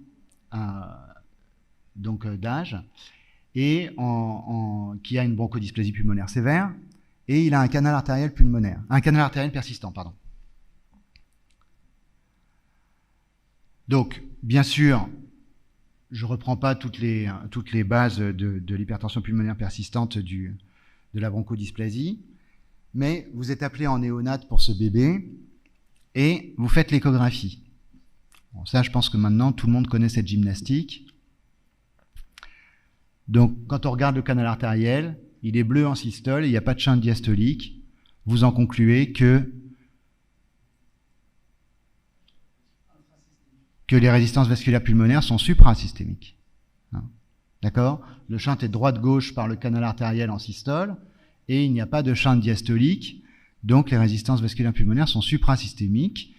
d'âge et qui a une bronchodysplasie pulmonaire sévère et il a un canal artériel pulmonaire, un canal artériel persistant, pardon. Donc, bien sûr, je ne reprends pas toutes les bases de l'hypertension pulmonaire persistante de la bronchodysplasie, mais vous êtes appelé en néonate pour ce bébé et vous faites l'échographie. Bon, ça, je pense que maintenant, tout le monde connaît cette gymnastique. Donc, quand on regarde le canal artériel, il est bleu en systole et il n'y a pas de chaîne diastolique. Vous en concluez que les résistances vasculaires pulmonaires sont suprasystémiques. Hein, d'accord ? Le shunt est droite-gauche par le canal artériel en systole et il n'y a pas de shunt diastolique, donc les résistances vasculaires pulmonaires sont suprasystémiques.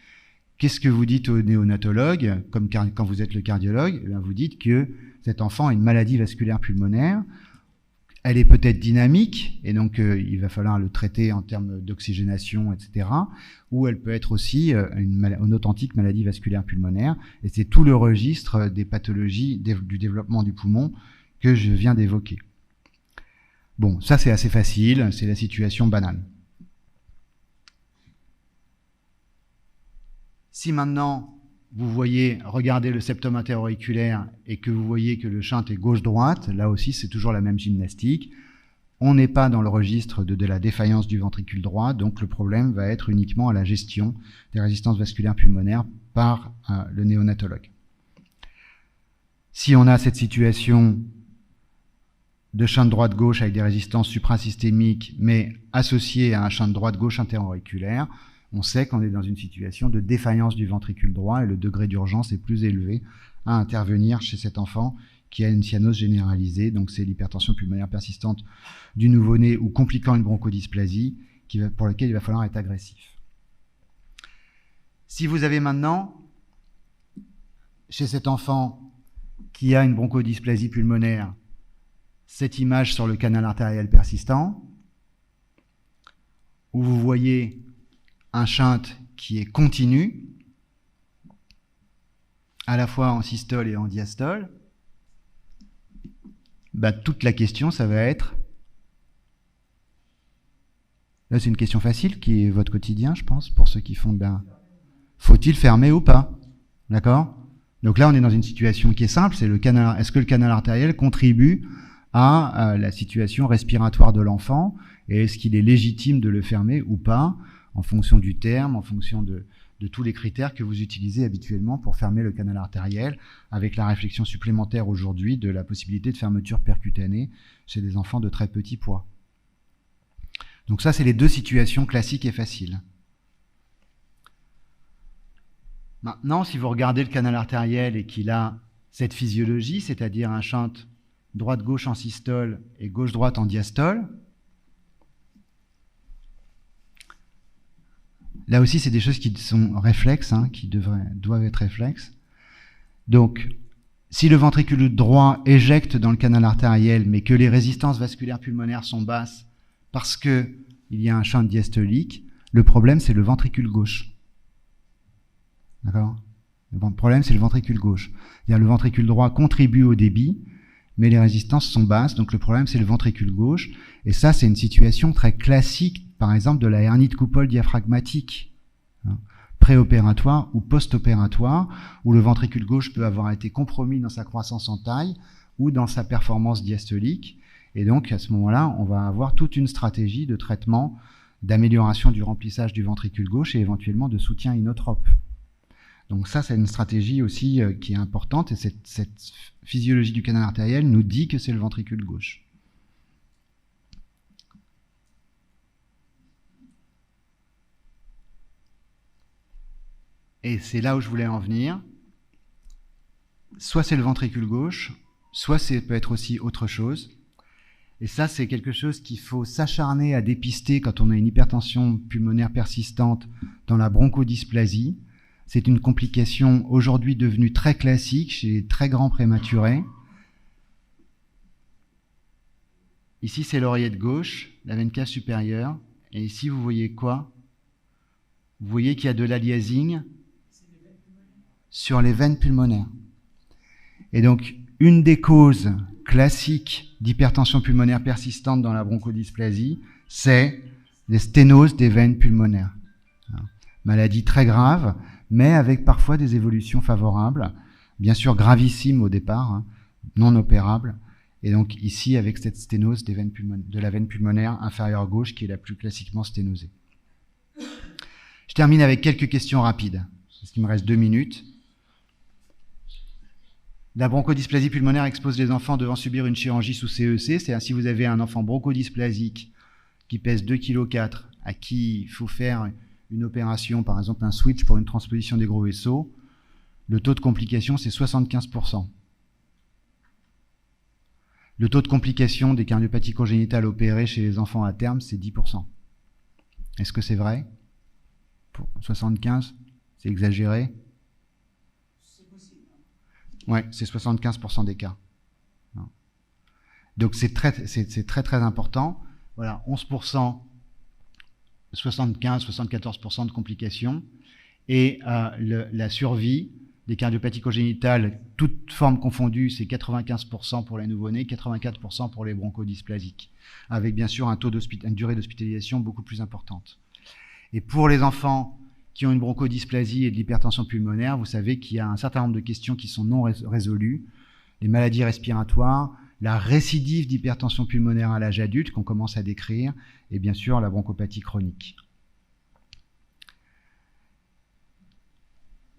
Qu'est-ce que vous dites au néonatologue, comme quand vous êtes le cardiologue ? Eh bien, vous dites que cet enfant a une maladie vasculaire pulmonaire, elle est peut-être dynamique, et donc il va falloir le traiter en termes d'oxygénation, etc. Ou elle peut être aussi une authentique maladie vasculaire pulmonaire, et c'est tout le registre des pathologies du développement du poumon que je viens d'évoquer. Bon, ça c'est assez facile, c'est la situation banale. Si maintenant vous regardez le septum interauriculaire et que vous voyez que le shunt est gauche-droite, là aussi c'est toujours la même gymnastique. On n'est pas dans le registre de la défaillance du ventricule droit, donc le problème va être uniquement à la gestion des résistances vasculaires pulmonaires par le néonatologue. Si on a cette situation de shunt droite-gauche avec des résistances suprasystémiques, mais associées à un shunt droite-gauche interauriculaire, on sait qu'on est dans une situation de défaillance du ventricule droit et le degré d'urgence est plus élevé à intervenir chez cet enfant qui a une cyanose généralisée, donc c'est l'hypertension pulmonaire persistante du nouveau-né ou compliquant une bronchodysplasie pour laquelle il va falloir être agressif. Si vous avez maintenant, chez cet enfant qui a une bronchodysplasie pulmonaire, cette image sur le canal artériel persistant, où vous voyez un shunt qui est continu, à la fois en systole et en diastole, toute la question, ça va être... Là, c'est une question facile qui est votre quotidien, je pense, pour ceux qui font de la... Faut-il fermer ou pas ? D'accord ? Donc là, on est dans une situation qui est simple, c'est est-ce que le canal artériel contribue à la situation respiratoire de l'enfant et est-ce qu'il est légitime de le fermer ou pas en fonction du terme, en fonction de tous les critères que vous utilisez habituellement pour fermer le canal artériel, avec la réflexion supplémentaire aujourd'hui de la possibilité de fermeture percutanée chez des enfants de très petit poids. Donc ça, c'est les deux situations classiques et faciles. Maintenant, si vous regardez le canal artériel et qu'il a cette physiologie, c'est-à-dire un shunt droite-gauche en systole et gauche-droite en diastole, là aussi, c'est des choses qui sont réflexes, qui doivent être réflexes. Donc, si le ventricule droit éjecte dans le canal artériel, mais que les résistances vasculaires pulmonaires sont basses parce qu'il y a un shunt diastolique, Le problème, c'est le ventricule gauche. D'accord ? Le problème, c'est le ventricule gauche. C'est-à-dire, le ventricule droit contribue au débit, mais les résistances sont basses, donc le problème, c'est le ventricule gauche. Et ça, c'est une situation très classique, par exemple, de la hernie de coupole diaphragmatique, hein, préopératoire ou post-opératoire, où le ventricule gauche peut avoir été compromis dans sa croissance en taille ou dans sa performance diastolique. Et donc, à ce moment-là, on va avoir toute une stratégie de traitement, d'amélioration du remplissage du ventricule gauche et éventuellement de soutien inotrope. Donc ça, c'est une stratégie aussi qui est importante, et cette physiologie du canal artériel nous dit que c'est le ventricule gauche. Et c'est là où je voulais en venir. Soit c'est le ventricule gauche, soit ça peut être aussi autre chose. Et ça, c'est quelque chose qu'il faut s'acharner à dépister quand on a une hypertension pulmonaire persistante dans la bronchodysplasie. C'est une complication aujourd'hui devenue très classique chez les très grands prématurés. Ici, c'est l'oreillette gauche, la veine cave supérieure. Et ici, vous voyez quoi? Vous voyez qu'il y a de l'aliasing sur les veines pulmonaires. Et donc, une des causes classiques d'hypertension pulmonaire persistante dans la bronchodysplasie, c'est les sténoses des veines pulmonaires. Maladie très grave, mais avec parfois des évolutions favorables, bien sûr gravissimes au départ, hein, non opérables, et donc ici avec cette sténose des veines de la veine pulmonaire inférieure gauche qui est la plus classiquement sténosée. Je termine avec quelques questions rapides, parce qu'il me reste 2 minutes. La bronchodysplasie pulmonaire expose les enfants devant subir une chirurgie sous CEC, c'est-à-dire si vous avez un enfant bronchodysplasique qui pèse 2,4 kg, à qui il faut faire une opération, par exemple un switch pour une transposition des gros vaisseaux, le taux de complication, c'est 75%. Le taux de complication des cardiopathies congénitales opérées chez les enfants à terme, c'est 10%. Est-ce que c'est vrai? Pour 75, c'est exagéré? C'est possible. Ouais, c'est 75% des cas. Donc c'est très très important. Voilà, 11%, 75-74% de complications. Et la survie des cardiopathies congénitales, toutes formes confondues, c'est 95% pour les nouveau-nés, 84% pour les bronchodysplasiques, avec bien sûr une durée d'hospitalisation beaucoup plus importante. Et pour les enfants qui ont une bronchodysplasie et de l'hypertension pulmonaire, vous savez qu'il y a un certain nombre de questions qui sont non résolues. Les maladies respiratoires, la récidive d'hypertension pulmonaire à l'âge adulte qu'on commence à décrire, et bien sûr la bronchopathie chronique.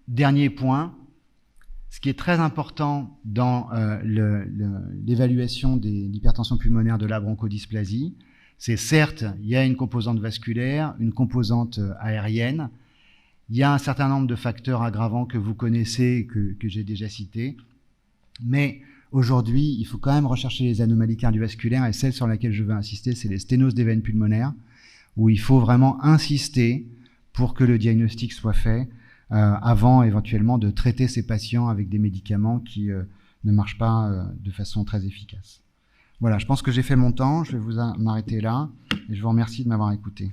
Dernier point, ce qui est très important dans l'évaluation de l'hypertension pulmonaire de la bronchodysplasie, c'est certes, il y a une composante vasculaire, une composante aérienne, il y a un certain nombre de facteurs aggravants que vous connaissez, que j'ai déjà cités, mais aujourd'hui, il faut quand même rechercher les anomalies cardiovasculaires, et celle sur laquelle je veux insister, c'est les sténoses des veines pulmonaires, où il faut vraiment insister pour que le diagnostic soit fait avant éventuellement de traiter ces patients avec des médicaments qui ne marchent pas de façon très efficace. Voilà, je pense que j'ai fait mon temps, je vais m'arrêter là, et je vous remercie de m'avoir écouté.